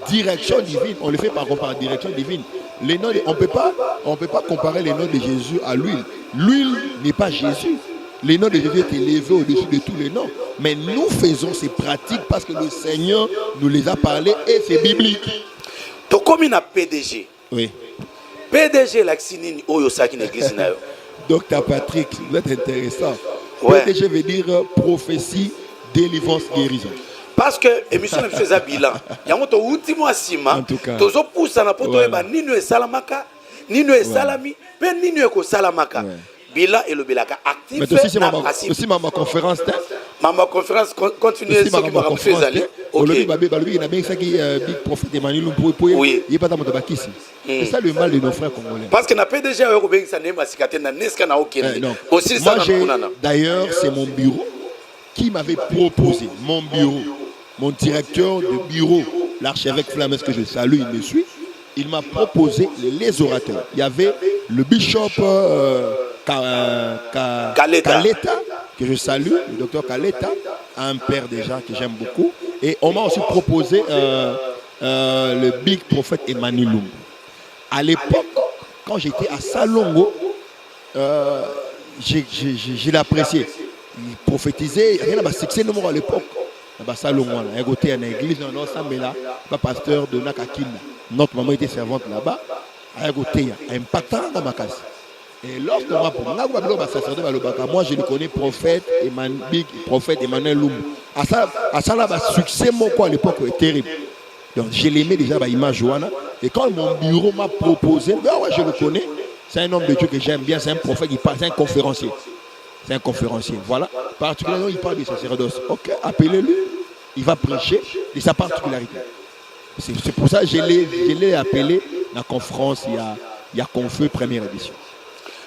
direction divine. On les fait par direction divine. Les noms, on peut pas comparer les noms de Jésus à l'huile. L'huile n'est pas Jésus. Les noms de Jésus est élevé au-dessus de tous les noms. Mais nous faisons ces pratiques parce que le Seigneur nous les a parlé et c'est biblique. Donc comme il a PDG. Oui. PDG l'axinine oyosaki l'église na yo. Docteur Patrick, vous êtes intéressant. Ouais. PDG veut dire prophétie, délivrance, guérison. Parce que émission de faisait bilan. Il y a un ultimo asima. En tout cas. Tozo poussa na poto eba nino e salamaka, nino e salami, pe nino e ko salamaka. Bilan et le bilaka actif. Mais aussi ma conférence. Ma conférence continue ce qui m'a fait aller. OK. Il a bien ça qui big prophète Emmanuel oui. Il est pas dans mon tabakisi. C'est ça le mal de nos frères congolais. Parce que n'a pas déjà eu bien ça n'est pas na neska na OK. Aussi ça d'ailleurs c'est mon bureau qui m'avait proposé mon directeur de bureau, l'archevêque Flammes que je salue, il me suit. Il m'a proposé les orateurs. Il y avait le bishop Kaleta, que je salue, le docteur Kaleta, un père déjà que j'aime beaucoup. Et on m'a aussi proposé le big prophète Emmanuel Lumbu. À l'époque, quand j'étais à Salongo, j'ai l'apprécié. Il prophétisait, il y avait un succès à l'époque. À Salongo, il y a une église, un pasteur de Nakakina. Notre maman était servante là-bas. Il y a un impactant dans ma casse. Et lorsque moi je le connais prophète Emmanuel Lumbu. À ça là succès mon quoi à l'époque est terrible. Donc je l'aimais déjà à image Johanna. Et quand mon bureau m'a proposé, je le connais. C'est un homme de Dieu que j'aime bien, c'est un prophète qui parle, c'est un conférencier. C'est un conférencier. Voilà. Particulièrement il parle du sacerdoce. Ok, appelez-le. Il va prêcher de sa particularité. C'est pour ça que je l'ai appelé la conférence il y a Confeu première édition.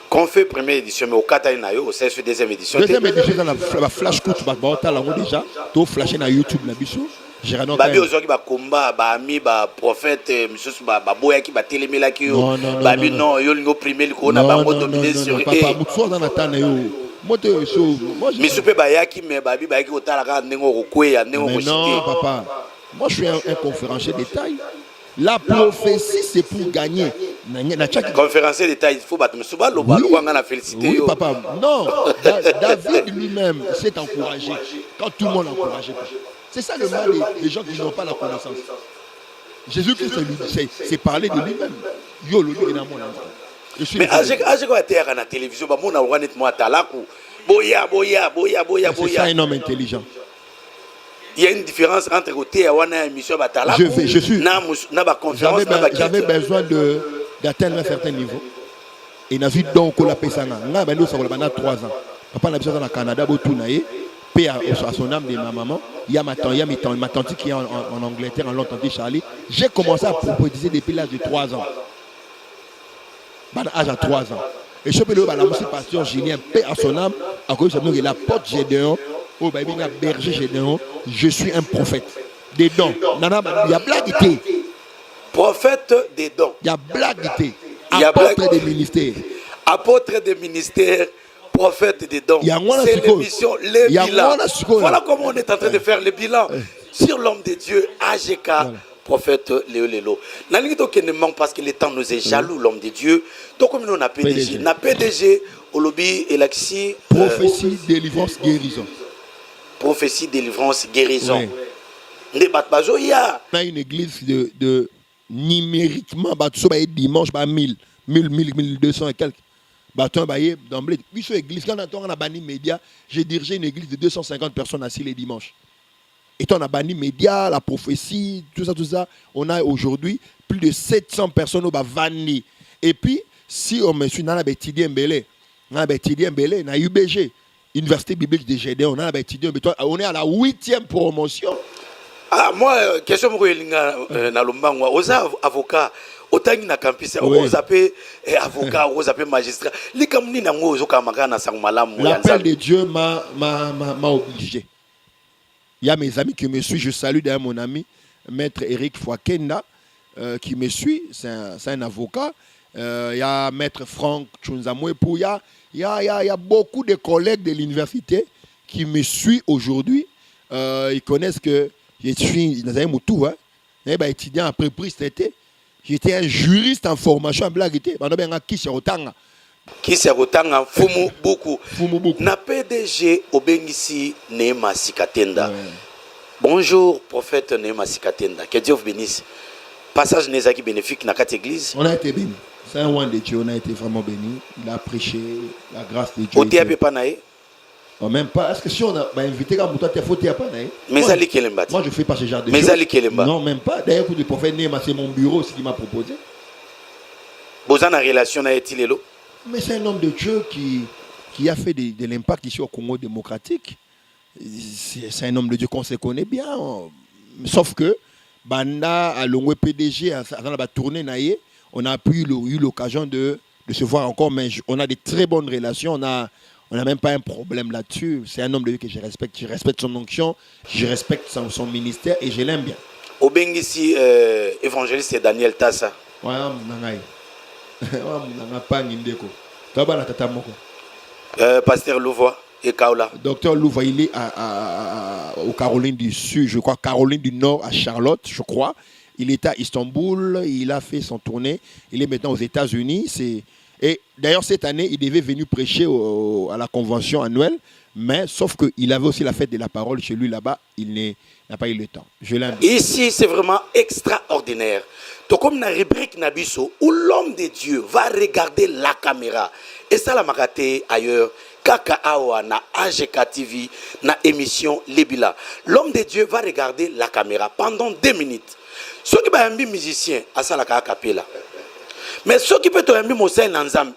Confeu première édition, mais au Katana, au CSF deuxième édition. Deuxième édition, dans la flash coach, déjà, tu flashes sur YouTube, la bichou. Babi aujourd'hui ba combat ba ami ba prophète monsieur ba boya qui ba télémela qui yo babi non yo lingo primer ko na bango dominer sur et papa mutso dans natana yo moto so moi monsieur pe ba yaki mais babi ba yaki otala ka ndengo ko kweya ndengo ko non papa moi je suis un conférencier de taille. La prophétie c'est pour gagner. Conférencier de taille, il faut battre monsieur Balo Balo on a félicité. Oui papa non David lui-même s'est encouragé quand tout le monde encourageait. C'est ça le mal des gens qui n'ont pas la connaissance. Jésus-Christ, c'est parler de lui-même. Yo, le dans mon enfant. Mais à quoi tu es à la télévision, on a honnêtement talaku. Boya. C'est ça un homme intelligent. Il y a une différence entre côté et une émission talaku. Je suis. J'avais besoin d'atteindre un certain niveau. Et n'a vu donc la pesana. N'a ben nous ça va 3 ans. Papa n'a besoin dans le Canada, botunaye. Paix à son âme de ma maman. Il y a ma tante qui est en Angleterre, en Londres, Charlie. J'ai commencé à prophétiser depuis l'âge de 3 ans. L'âge à 3 ans. Et je peux le dire, la pasteur Julien, paix à son âme, à cause de la porte Gédéon, au berger Gédéon, je suis un prophète. Des dons. Il y a blaguité. Prophète des dons. Il y a blaguité. Apôtre des ministères. Apôtre des ministères. Prophète des dons. C'est l'émission Les Bilans. Voilà comment on est en train de faire le bilan sur l'homme de Dieu, AGK, prophète Léo Lelo. Nanito qui ne manque parce que le temps nous est jaloux, l'homme de Dieu. Donc comme nous on a PDG. On a PDG, au lobby, Elaxi. Prophétie, délivrance, guérison. Prophétie, délivrance, guérison. On a une église de numériquement, dimanche, 1200 et quelques. D'emblée, église, quand on a banni média, j'ai dirigé une église de 250 personnes assises les dimanches. Et on a banni média, la prophétie, tout ça, on a aujourd'hui plus de 700 personnes au banni. Et puis, si on me suit dans la Bétidien Mbélé, dans la UBG, Université biblique de Gédéon, on est à la 8e promotion. Ah, moi, question pour Nalumba, aux avocats. Autant na campus aux appels avocat aux appels magistrat li kamni na ngo zo kamakana sang malamu l'appel de Dieu m'a obligé. Il y a mes amis qui me suivent, je salue d'ailleurs mon ami maître Eric Fouakenda qui me suit, c'est un avocat. Il y a maître Franck Tchunzamouepou, il y a beaucoup de collègues de l'université qui me suivent aujourd'hui. Ils connaissent que je suis dans un moutou étudiant après prix cet été. J'étais un juriste en formation en blague. Qui s'est retanga Fumu beaucoup. Na PDG Obengisi Neema Sikatenda. Bonjour prophète Neema Sikatenda. Que Dieu vous bénisse. Passage Nezaki bénéfique dans cette église. On a été béni. C'est un roi de Dieu. On a été vraiment béni. Il a prêché la grâce de Dieu. Oté Pepanae. Oh, même pas. Est-ce que si on a invité quand toi, t'es fauté à pas, hein? Mais Ali Kelemba. Moi, je fais pas ce genre de Mais choses. Ali Kelemba. Non, même pas. D'ailleurs, le prophète Néma, c'est mon bureau, ce qu'il m'a proposé. Vous avez une relation avec Tilelo? Mais c'est un homme de Dieu qui a fait de l'impact ici au Congo démocratique. C'est un homme de Dieu qu'on se connaît bien. Sauf que, Banda, à l'ongwe PDG, dans la tournée, on a eu l'occasion de se voir encore, mais on a des très bonnes relations. On n'a même pas un problème là-dessus. C'est un homme de Dieu que je respecte. Je respecte son onction, je respecte son ministère et je l'aime bien. Au Bengisi, évangéliste Daniel Tassa. Ouais, Pasteur Louvois et Kaola. Docteur Louvois, il est au Caroline du Sud, je crois, Caroline du Nord, à Charlotte, je crois. Il est à Istanbul, il a fait son tournée. Il est maintenant aux États-Unis. Et d'ailleurs, cette année, il devait venir prêcher à la convention annuelle. Mais sauf qu'il avait aussi la fête de la parole chez lui là-bas. Il n'a pas eu le temps. Je l'aime. Ici, c'est vraiment extraordinaire. Donc, comme dans la rubrique Nabiso, où l'homme de Dieu va regarder la caméra. Et ça, la marate ailleurs. Kaka Awa na AGK TV, na émission Libila. L'homme de Dieu va regarder la caméra pendant 2 minutes. Ceux qui sont un musicien, à ça la capella. Mais ceux qui peuvent être un musicien,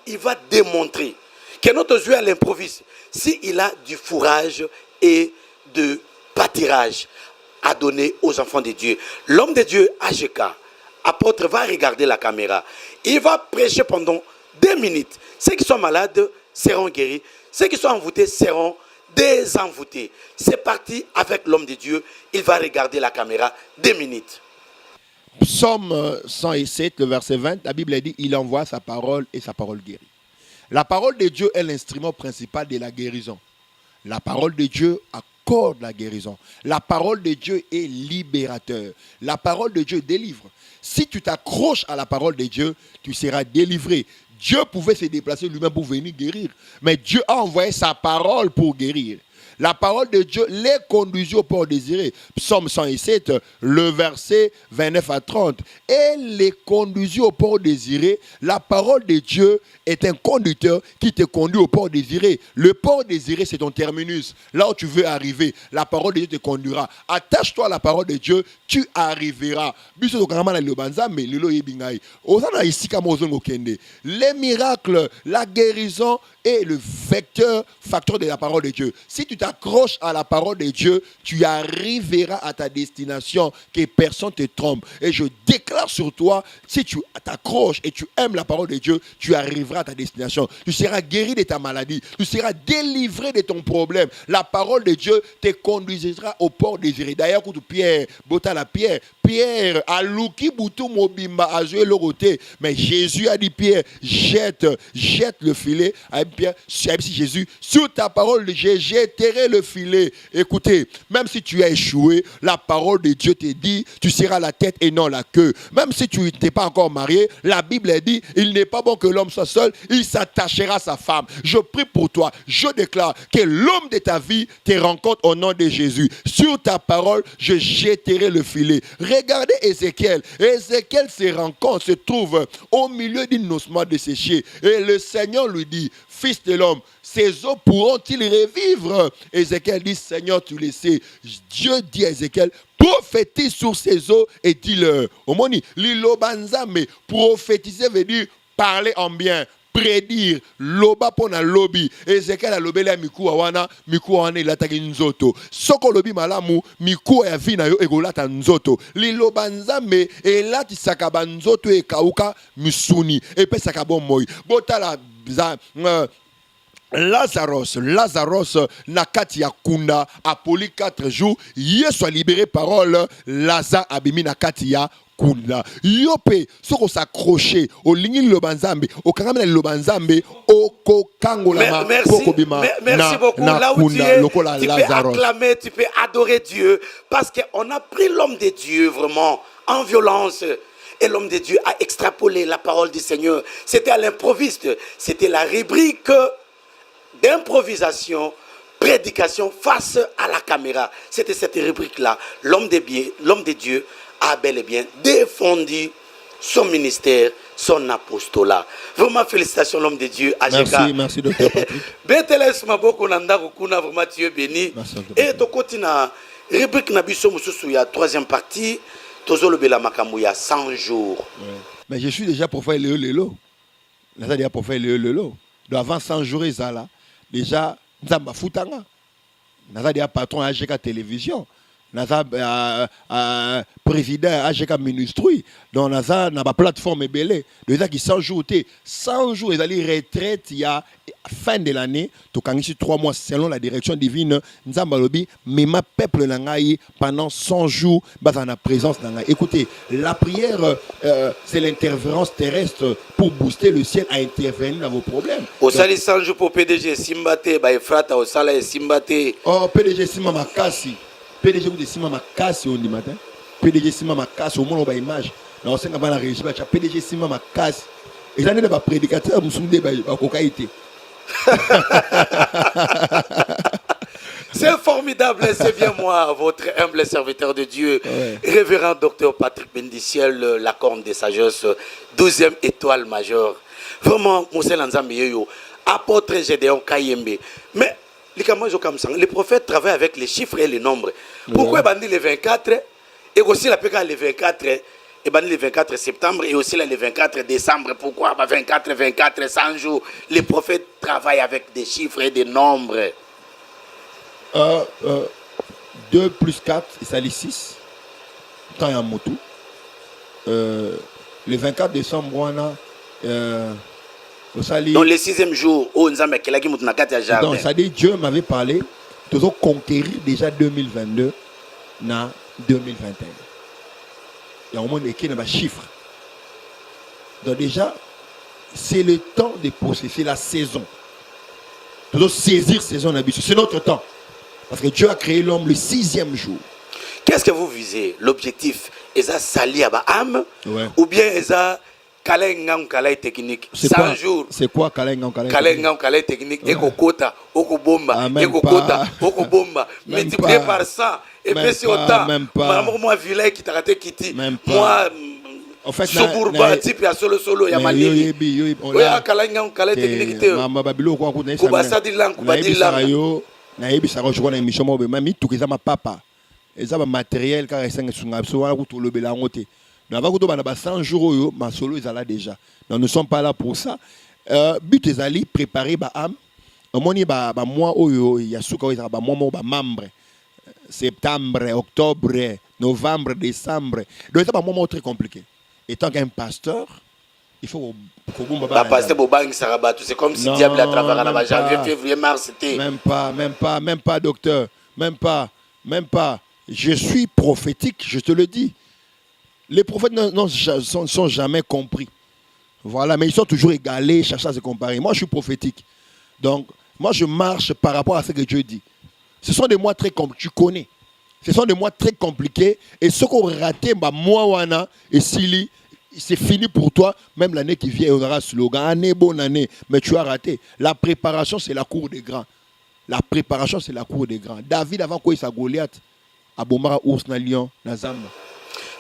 il va démontrer que notre Dieu à l'improvise, s'il a du fourrage et de pâturage à donner aux enfants de Dieu. L'homme de Dieu, AGK, apôtre, va regarder la caméra. Il va prêcher pendant 2 minutes. Ceux qui sont malades seront guéris. Ceux qui sont envoûtés seront désenvoûtés. C'est parti avec l'homme de Dieu. Il va regarder la caméra 2 minutes. Psaume 107, le verset 20, la Bible dit, il envoie sa parole et sa parole guérit. La parole de Dieu est l'instrument principal de la guérison. La parole de Dieu accorde la guérison. La parole de Dieu est libérateur. La parole de Dieu délivre. Si tu t'accroches à la parole de Dieu, tu seras délivré. Dieu pouvait se déplacer lui-même pour venir guérir. Mais Dieu a envoyé sa parole pour guérir. La parole de Dieu les conduisit au port désiré. Psaume 107, le verset 29 à 30. Et les conduisit au port désiré. La parole de Dieu est un conducteur qui te conduit au port désiré. Le port désiré, c'est ton terminus. Là où tu veux arriver, la parole de Dieu te conduira. Attache-toi à la parole de Dieu, tu arriveras. Les miracles, la guérison est le facteur de la parole de Dieu. Si tu t'accroches à la parole de Dieu, tu arriveras à ta destination, que personne ne te trompe. Et je déclare sur toi, si tu t'accroches et tu aimes la parole de Dieu, tu arriveras à ta destination. Tu seras guéri de ta maladie. Tu seras délivré de ton problème. La parole de Dieu te conduira au port désiré. D'ailleurs, quand Pierre, Pierre, à Luki Boutou Mobimba, a joué le côté. Mais Jésus a dit, Pierre, jette le filet. Pierre, si Jésus, sur ta parole, je jetterai le filet. Écoutez, même si tu as échoué, la parole de Dieu te dit, tu seras la tête et non la queue. Même si tu n'es pas encore marié, la Bible dit, il n'est pas bon que l'homme soit seul, il s'attachera à sa femme. Je prie pour toi, je déclare que l'homme de ta vie te rencontre au nom de Jésus. Sur ta parole, je jetterai le filet. Regardez Ézéchiel. Ézéchiel se trouve au milieu d'une ossements desséchés. Et le Seigneur lui dit, fils de l'homme, ces eaux pourront-ils revivre? Ézéchiel dit, Seigneur, tu le sais. Dieu dit à Ézéchiel, prophétise sur ces eaux et dis-leur. Omoni, lilobanzame, prophétiser veut dire parler en bien. Prédire loba pona lobi Ezekiel a lobele ya mikuwa wana ilataki nzoto soko lobi malamu mikuwa ya vina yo egolata nzoto liloba nzambe elatisaka banzoto ekauka misuni epesaka bomoi botala Lazarus na kati ya kunda apoli 4 jours Yesu a libéré parole Lazare abimi na kati ya kunda yope soko s'accrocher au lingi lobanzambe au kangamela lobanzambe au kokangola merci beaucoup là où tu es, tu peux acclamer, tu peux adorer Dieu parce qu'on a pris l'homme de Dieu vraiment en violence. Et l'homme de Dieu a extrapolé la parole du Seigneur. C'était à l'improviste. C'était la rubrique d'improvisation, prédication face à la caméra. C'était cette rubrique-là. L'homme de Dieu a bel et bien défendu son ministère son apostolat. Vraiment, félicitations, l'homme de Dieu, AGK. Merci, docteur Patrick. Beteles Maboko Nanda Rukuna, vraiment, Dieu béni. Et de côté, rubrique Nabiso Moussou, il y a troisième partie, Tozolo Bela Makamou, il y a 100 jours. Mais je suis déjà prophète Léo Lélo. Là, déjà prophète Léo Lélo. Donc avant 100 jours, ils sont là. Déjà, nous avons Foutanga. Nous avons déjà patron AGK Télévision. Nous avons président AGK Ministry. Donc nous avons une plateforme belée. Déjà qui 100 jours, 100 jours, ils allaient retraite il y a fin de l'année. Donc en 3 mois, selon la direction divine, nous avons lobby, mais ma peuple nangaï pendant 100 jours, dans la présence nangaï. Écoutez, la prière, c'est l'interférence terrestre pour booster le ciel à intervenir dans vos problèmes. Au sali 100 jours pour PDG Simbate, bah Efrata au sala Simbate. Oh, PDG Sima Makasi. PDG de Sima Makasi on dit matin. PDG Sima Makasi, au moins on va image. Là, on sait qu'on va la réussir. PDG Sima Makasi. Et ça n'est pas prédicateur, nous sommes des cocaïtés. C'est formidable, c'est bien moi, votre humble serviteur de Dieu, révérend docteur Patrick Bendiciel, la corne de sagesse, 12e étoile majeure. Vraiment, Moussel Nzambeyo, apôtre Gédéon Kayembe. Mais, les prophètes travaillent avec les chiffres et les nombres. Pourquoi bandit le 24 et aussi la PK le 24 et bandit le 24 septembre et aussi le 24 décembre? Pourquoi 24, 100 jours? Les prophètes travaillent avec des chiffres et des nombres. 2 plus 4, ça fait 6. Tant il y a un moto. Le 24 décembre, on a. Dans le 6e jour, donc ça dit Dieu m'avait parlé de conquérir déjà 2022 dans 2021. Il y a un moment qui a un chiffre. Donc déjà, c'est le temps de posséder, c'est la saison. Nous devons saisir saison d'habitude. C'est notre temps. Parce que Dieu a créé l'homme le 6e jour. Qu'est-ce que vous visez? L'objectif, est-ce que sali à âme ou bien est-ce que Kalengam Kalay technique? 100 jours. C'est quoi Kalengam Kalay? Kalengam Kalay technique. Eko kota, oko bomba, eko kota, oko bomba. Multiplié par 100. Et puis c'est autant. Moi, vilain qui t'a raté Kitty. Moi, en fait, Soubourba, type à solo, il y a Mali. Oui, Kalengam Kalay technique. Maman Babilo, quoi, Koubasa Dilan, Koubadilan. Naïbi, ça rejoint une émission, mais tout ça, ma papa. Et ça, matériel, car ils sont tout le bélangote. Nous avons 100 jours, ma solo est là déjà. Donc nous ne sommes pas là pour ça. But est allé préparer ma âme. Moi, il y a membre. Septembre, octobre, novembre, décembre. Donc c'est un moment très compliqué. Étant qu'un pasteur, il faut c'est comme si diable a travaillé en janvier, février, mars, c'était. Même pas, docteur. Même pas. Je suis prophétique, je te le dis. Les prophètes ne sont jamais compris. Voilà, mais ils sont toujours égalés, cherchant à se comparer. Moi, je suis prophétique. Donc, moi, je marche par rapport à ce que Dieu dit. Ce sont des mois très compliqués, tu connais. Ce sont des mois très compliqués. Et ce qu'on raté, moi, Wana, et Sili, c'est fini pour toi. Même l'année qui vient, on aura un slogan. Année, bonne année. Mais tu as raté. La préparation, c'est la cour des grands. La préparation, c'est la cour des grands. David, avant quoi il s'est Goliath, à Bomara, Ours, na Lion, na Zamba.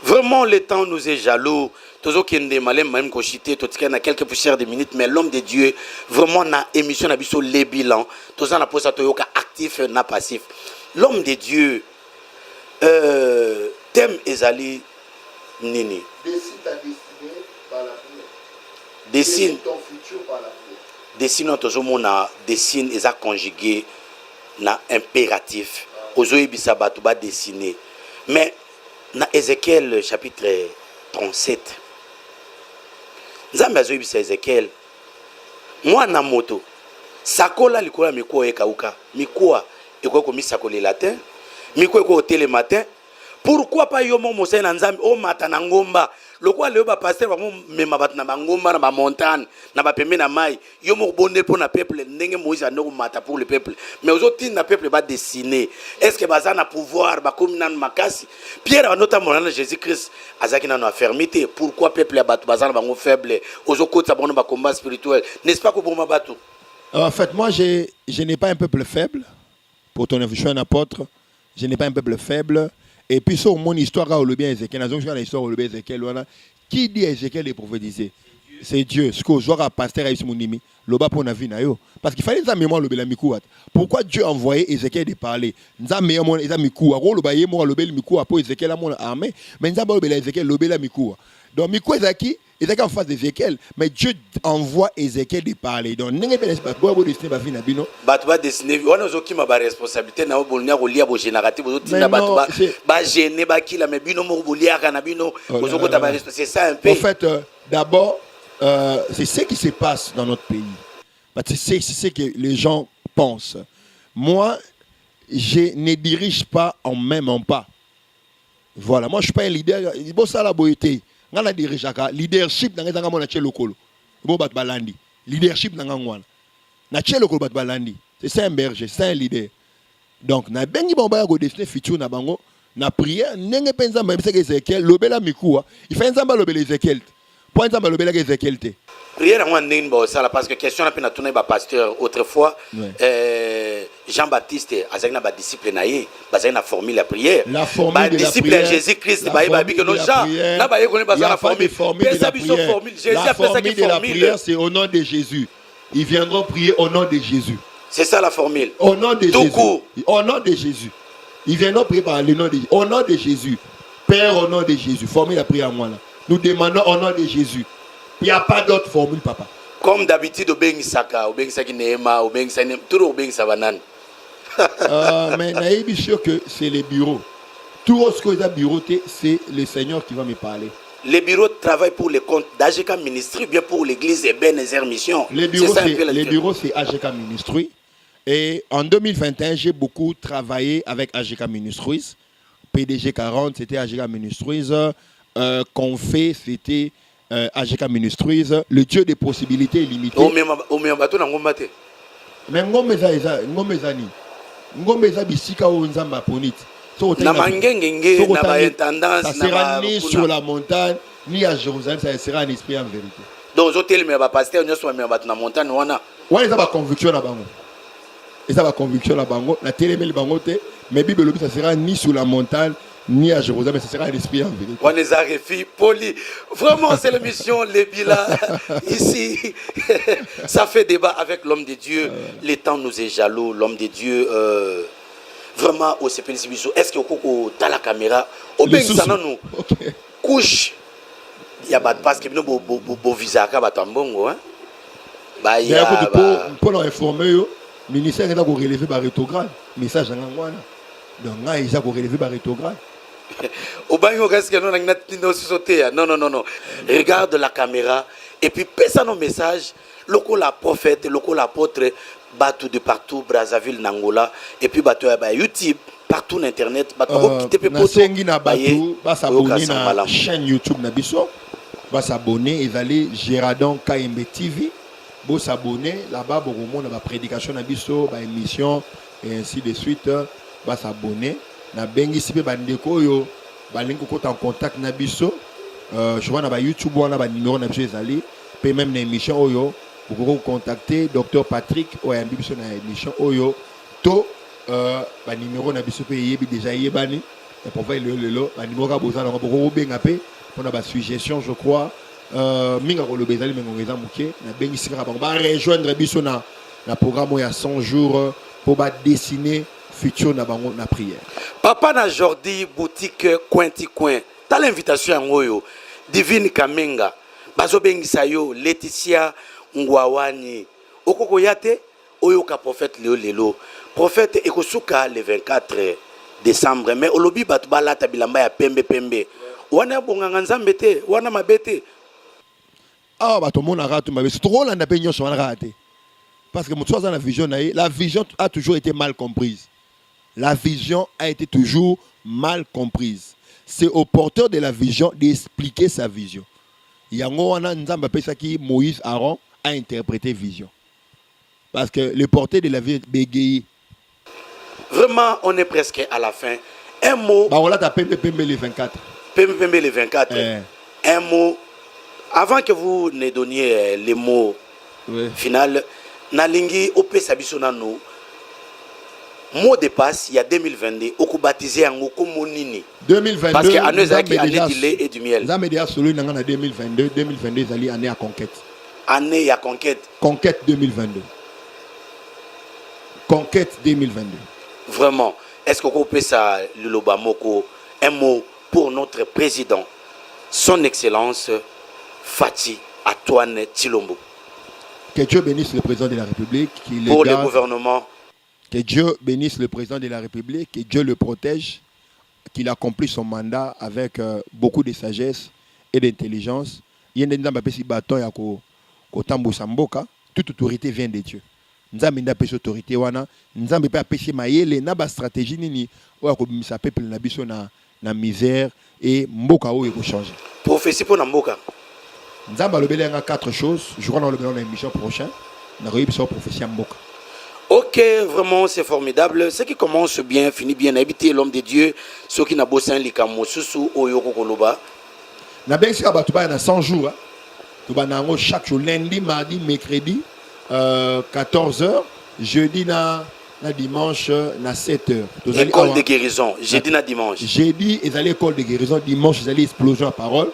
Vraiment, le temps nous est jaloux. Toujours qu'il y a des malins, même qu'on chite, tout qu'il y a quelques poussières de minutes, mais l'homme de Dieu, vraiment, na émission, na biso les bilans. Tout ça, na posa toyoka actif, na passif. L'homme de Dieu, thème Ezali Nini. Dessine ta destinée par la prière. Dessine ton futur par la prière. Dessine, toujours, mon dessine, eza conjugué, na impératif. Ozo ibisa batu ba dessiner. Mais, dans Ézéchiel chapitre 37, Nzambe azobisa Ézéchiel, moi na moto, sakola likola mikuwa ekauka, mikuwa ekoki komisakola latin, mikuwa ekoki tele matin. Pourquoi pas yo mo na Nzambe o mata na ngomba? Lokwa leo ba pasteur ba mema bat na ngomba na ba montagne, na ba pembe na mai, yo mo bonne pour na peuple ndenge Moïse a no mata pour le peuple. Mais aujourd'hui na peuple ba dessiner. Est-ce que baza na pouvoir ba comme na makasi? Pierre a notamment na Jésus-Christ azaki na fermeté. Pourquoi peuple ba baza na bango faible? Ozokota bon ba combat spirituel. N'est-ce pas que bon batu? En fait, moi je n'ai pas un peuple faible. Pour ton je suis un apôtre, je n'ai pas un peuple faible. Et puis, sur mon histoire, le bien Ézéchiel, l'histoire Ézéchiel, qui dit Ézéchiel est prophétisé? C'est Dieu. Ce que je vois à pasteur Aïs Mounimi, loba pour navi na yo. Parce qu'il fallait ça mémoire lobela mikuat. Pourquoi Dieu a envoyé Ézéchiel de parler? Nza meilleur mon eza mikua. Ro loba yé mo lobela mikua pour Ézéchiel a mon armée. Mais nza ba lobela Ézéchiel lobela mikua. Donc mikua ezaki, Ézéchiel en face d'Ézéchiel, mais Dieu envoie Ézéchiel de parler. Donc n'engé pas l'espace bois destiné ba vina bino. Batba destiné, on a zoki ma responsabilité na bolnia rolia bo génératif bo tina batba ba gêné ba kila mais bino mo bolia kana bino ozoko ta ba c'est ça un peu. En fait d'abord c'est ce qui se passe dans notre pays. C'est ce que les gens pensent. Moi, je ne dirige pas en même pas. Voilà, moi je ne suis pas un leader. Il faut ça la beauté. Je ne dirige pas. Leadership, dans les gens qui ont leadership, c'est ça un berger, c'est un leader. Donc, na bengi bomba go destiné futur na bango, na prière, n'enge penza même c'est Ézéchiel, lobela mikua. Il fait un zamba lobela Ézéchiel. Point zamba lobela Ézéchiel te. Prière en ligne parce que question a pu na tourner ba pasteur autrefois Jean-Baptiste azagna ba disciple naïe bazagna formule la prière la formule de disciple la prière Jésus-Christ ba que nos gens na ba yekoni bazana la formule Jésus a fait formule de la prière c'est au nom de Jésus ils viendront prier au nom de Jésus c'est ça la formule au nom de tout Jésus court. Au nom de Jésus ils viendront prier par le nom de Jésus au nom de Jésus Père au nom de Jésus formule la prière à moi là nous demandons au nom de Jésus. Il n'y a pas d'autre formule, papa. Comme d'habitude, au Bengisaka, au Bengisaki Neema, au Bengisaki, tout au Bengisabanan. Mais je suis sûr que c'est les bureaux. Tout ce que j'ai bureau, c'est le Seigneur qui va me parler. Les bureaux travaillent pour les comptes d'AGK Ministry, bien pour l'église et Ebenezer Mission. Les bureaux, c'est AGK Ministry. Et en 2021, j'ai beaucoup travaillé avec AGK Ministries. PDG 40, c'était AGK Ministries. Confé, c'était AGK Ministries. Le Dieu des possibilités illimitées. Mais ngombe za bisika o nzamba ponite. Na mangengenge na ba intendance ça sera ni sur la montagne ni à Jérusalem, ça sera en esprit en vérité. Donc hôtel mais ba pasteur nyo so mais ba na montagne wana. Ouais, ça va conviction na bango. Et ça va conviction na bango, la télémel bango te, mais Bible ça sera ni sur la montagne ni à Jérusalem, mais ce sera un esprit en vérité. On les a refis, poli. Vraiment, c'est l'émission Les Bila. Ici, ça fait débat avec l'homme de Dieu. Le temps nous est jaloux. L'homme de Dieu, vraiment, au CPLC, est-ce que vous avez la caméra? Au bien, ça nous couche. Il y a pas de passe qui nous beau visa à Batambongo. Pour l'informer, le ministère est relevé par rétrograde. Message en anglais. Donc, il y a relevé par rétrograde. Non. Regarde la caméra et puis pèse nos messages. Loco la prophète, loco l'apôtre, bateau de partout, Brazzaville, Nangola, et puis bateau à YouTube, partout sur Internet. S'abonner à la chaîne YouTube Nabiso. S'abonner et aller Géradon KMB TV. S'abonner là-bas, pour la prédication Nabiso, émission et ainsi de suite. S'abonner. Na bengi sipe bandeko yo balingo ko en contact na biso je vois na YouTube wana ba numéro na biso ezali pe même na émission oyo vous pouvez contacter Dr Patrick o ya biso na émission oyo to ba numéro na biso pe yebi déjà yebani et pour faire le ba numéro ka bozana ko ko benga pe pona ba suggestion je crois minga ko le bezali mengo ngeza muke na bengi sika ba rejoindre biso na programme ya 100 jours pour ba dessiner futur na bango na prière. Papa na Jordi boutique Cointi Coin. T'as l'invitation à Ngoyo. Divine Kamenga. Bazo bengisa yo Laetitia Ngwawani. Okoko yate oyoka prophète Léo Lelo. Prophète ekosuka le 24 décembre mais olobi batu balata bilamba ya pembe. Wana bonganga nzambe te, wana mabete. Ah bato mona ratu mabe. C'est trop landa pe nyonso wana rate. Parce que mon la vision a toujours été mal comprise. La vision a été toujours mal comprise. C'est au porteur de la vision d'expliquer sa vision. Moïse Aaron a interprété vision. Parce que le porteur de la vision bégayé. Vraiment, on est presque à la fin. Un mot. On l'a tapé Pembe le 24. Pembe le 24. Un mot. Avant que vous ne donniez les mots final, Nalingi Ope Sabisonano. mot de passe, il y a 2022, au baptisé en Okomonini. 2022. Parce que année du lait et du miel. Nous avons déjà celui en 2022. 2022, c'est année à conquête. Année à conquête. Conquête 2022. Conquête 2022. Vraiment. Est-ce qu'on peut ça, le Lobamoko, un mot pour notre président, son Excellence Fati Antoine Tshilombo. Que Dieu bénisse le président de la République. Pour le gouvernement. Que Dieu bénisse le président de la République, que Dieu le protège, qu'il accomplit son mandat avec beaucoup de sagesse et d'intelligence. Il y a des bâton ya ko tambosamboka. Toute autorité vient de Dieu. Nzambe nda pesa autorité wana, nzambe pe apesi mayele na ba stratégie nini oya ko bimisa peuple na biso na misère et mboka oyo ko changer. Prophétie pour na mboka. Nzambe alobeli nga 4 choses, je crois dans le émission prochaine, na koyi biso prophétie ya mboka. Ok, vraiment c'est formidable. Ce qui commence bien, finit bien. Habiter l'homme de Dieu, ceux qui n'a pas besoin de Kamosusu, Oyoko Koloba. Na bien sûr, tu vas 100 jours. Tu vas chaque jour, lundi, mardi, mercredi, 14h, jeudi, dimanche, 7h. L'école de guérison, jeudi, dimanche. Jeudi, ils allaient l'école de guérison, dimanche, ils allaient explosion à parole.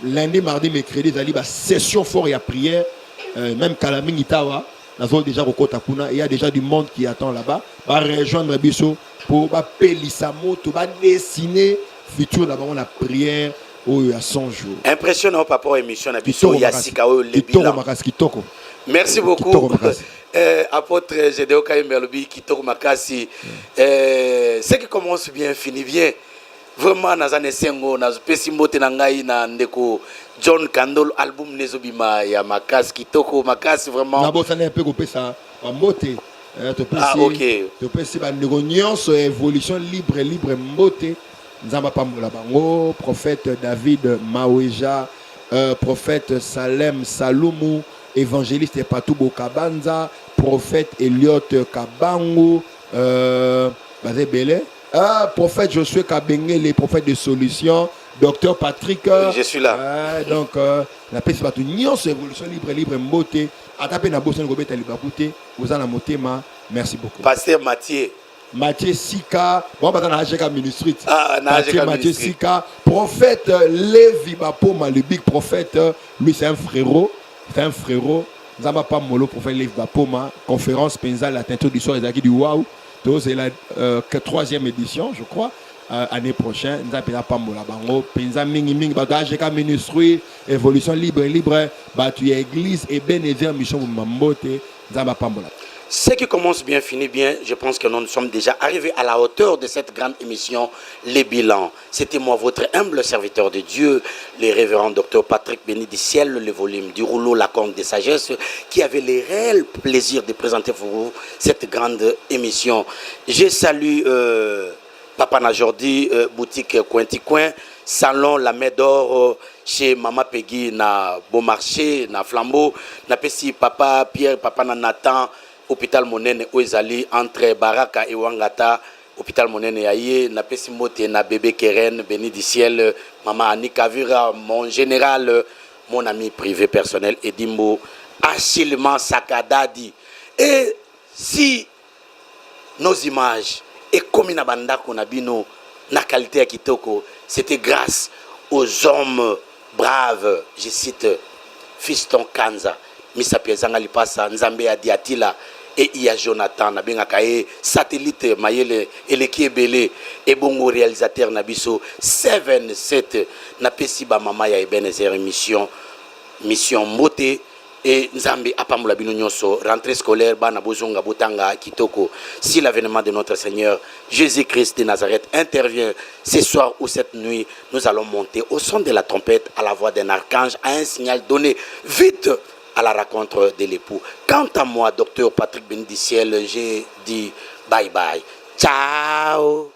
Lundi, mardi, mercredi, ils allaient session fort et à prière, même Kalaming Itawa. Déjà il y a déjà du monde qui attend là-bas. Va rejoindre Bisso pour Pélissamo, pour dessiner futur là-bas la prière à 100 jours. Impressionnant par rapport à l'émission Bisso Yasikao le bilan. Merci beaucoup. Apôtre Gédéo Kaimbelobi Kitoko Makasi. Ce qui commence bien finit bien. Vraiment dans les sengo na pesi mbote na ngai na ndeko John Kandol album nezobima ya Makasi Kitoko Makasi vraiment na bosa na pe ko pesa mbote to pesi OK to pesi ba ndeko nyonso évolution libre mbote nzamba pambola bango prophète David Maweja prophète Salem Salumu évangéliste Patou Bokabanza prophète Elliot Kabango bazebele prophète Josué Kabenge, les prophètes de solution, docteur Patrick. Je suis là. Donc, la paix, c'est pas tout. Nyon, c'est évolution libre, mbote. Atapé na bosse, ngobeta libakute. Vous en motema. Merci beaucoup. Pasteur Mathieu. Mathieu Sika. Bon, bah, dans la ministry. Mathieu Sika. Prophète Lévi Bapoma, le big prophète. Lui, c'est un frérot. Zamba pas molo, prophète Lévi Bapoma. Conférence Penza, la teinture du soir, Ezaki du Waouh. C'est la 3e édition, je crois. Année prochaine, nous avons Pambola Bango, Penza Mingi Mingi, Badajeka Ministry, Évolution libre, Batu Église et Bénézer Mission Mambote, Zamba Pambola. Ce qui commence bien finit bien, je pense que nous sommes déjà arrivés à la hauteur de cette grande émission, Les Bilans. C'était moi, votre humble serviteur de Dieu, le révérend docteur Patrick Bénédiciel, le volume du rouleau La Conte de Sagesse, qui avait le réel plaisir de présenter pour vous cette grande émission. Je salue Papa Najordi, boutique Coin, salon La Main d'Or chez Mama Peggy na Beaumarchais, na Flambeau, na Pessi Papa Pierre, Papa Nathan, hôpital Monene Oezali entre Baraka et Wangata, hôpital Monene Aye, na Pessi Mote na bébé Keren, béni du ciel, Maman Annika Vira, mon général, mon ami privé personnel Edimbo, Achilleman Sakadadi. Et si nos images et comme na bandako na bino na qualité à Kitoko, c'était grâce aux hommes braves, je cite Fiston Kanza, Misa Piezanga Lipasa, Nzambe Adiatila et Iya Jonathan, Nabengakae, satellite Mayele, Eleki Ebele, et bongo réalisateur Nabiso, 7 Napesiba Mama ya Ebenezer mission Mote. Et Nzambi apamula bino nyonso rentrée scolaire bana bozonga botanga kitoko. Si l'avènement de notre Seigneur Jésus-Christ de Nazareth intervient ce soir ou cette nuit, nous allons monter au son de la trompette à la voix d'un archange à un signal donné vite à la rencontre de l'époux. Quant à moi, docteur Patrick Bénédiciel, j'ai dit bye bye. Ciao.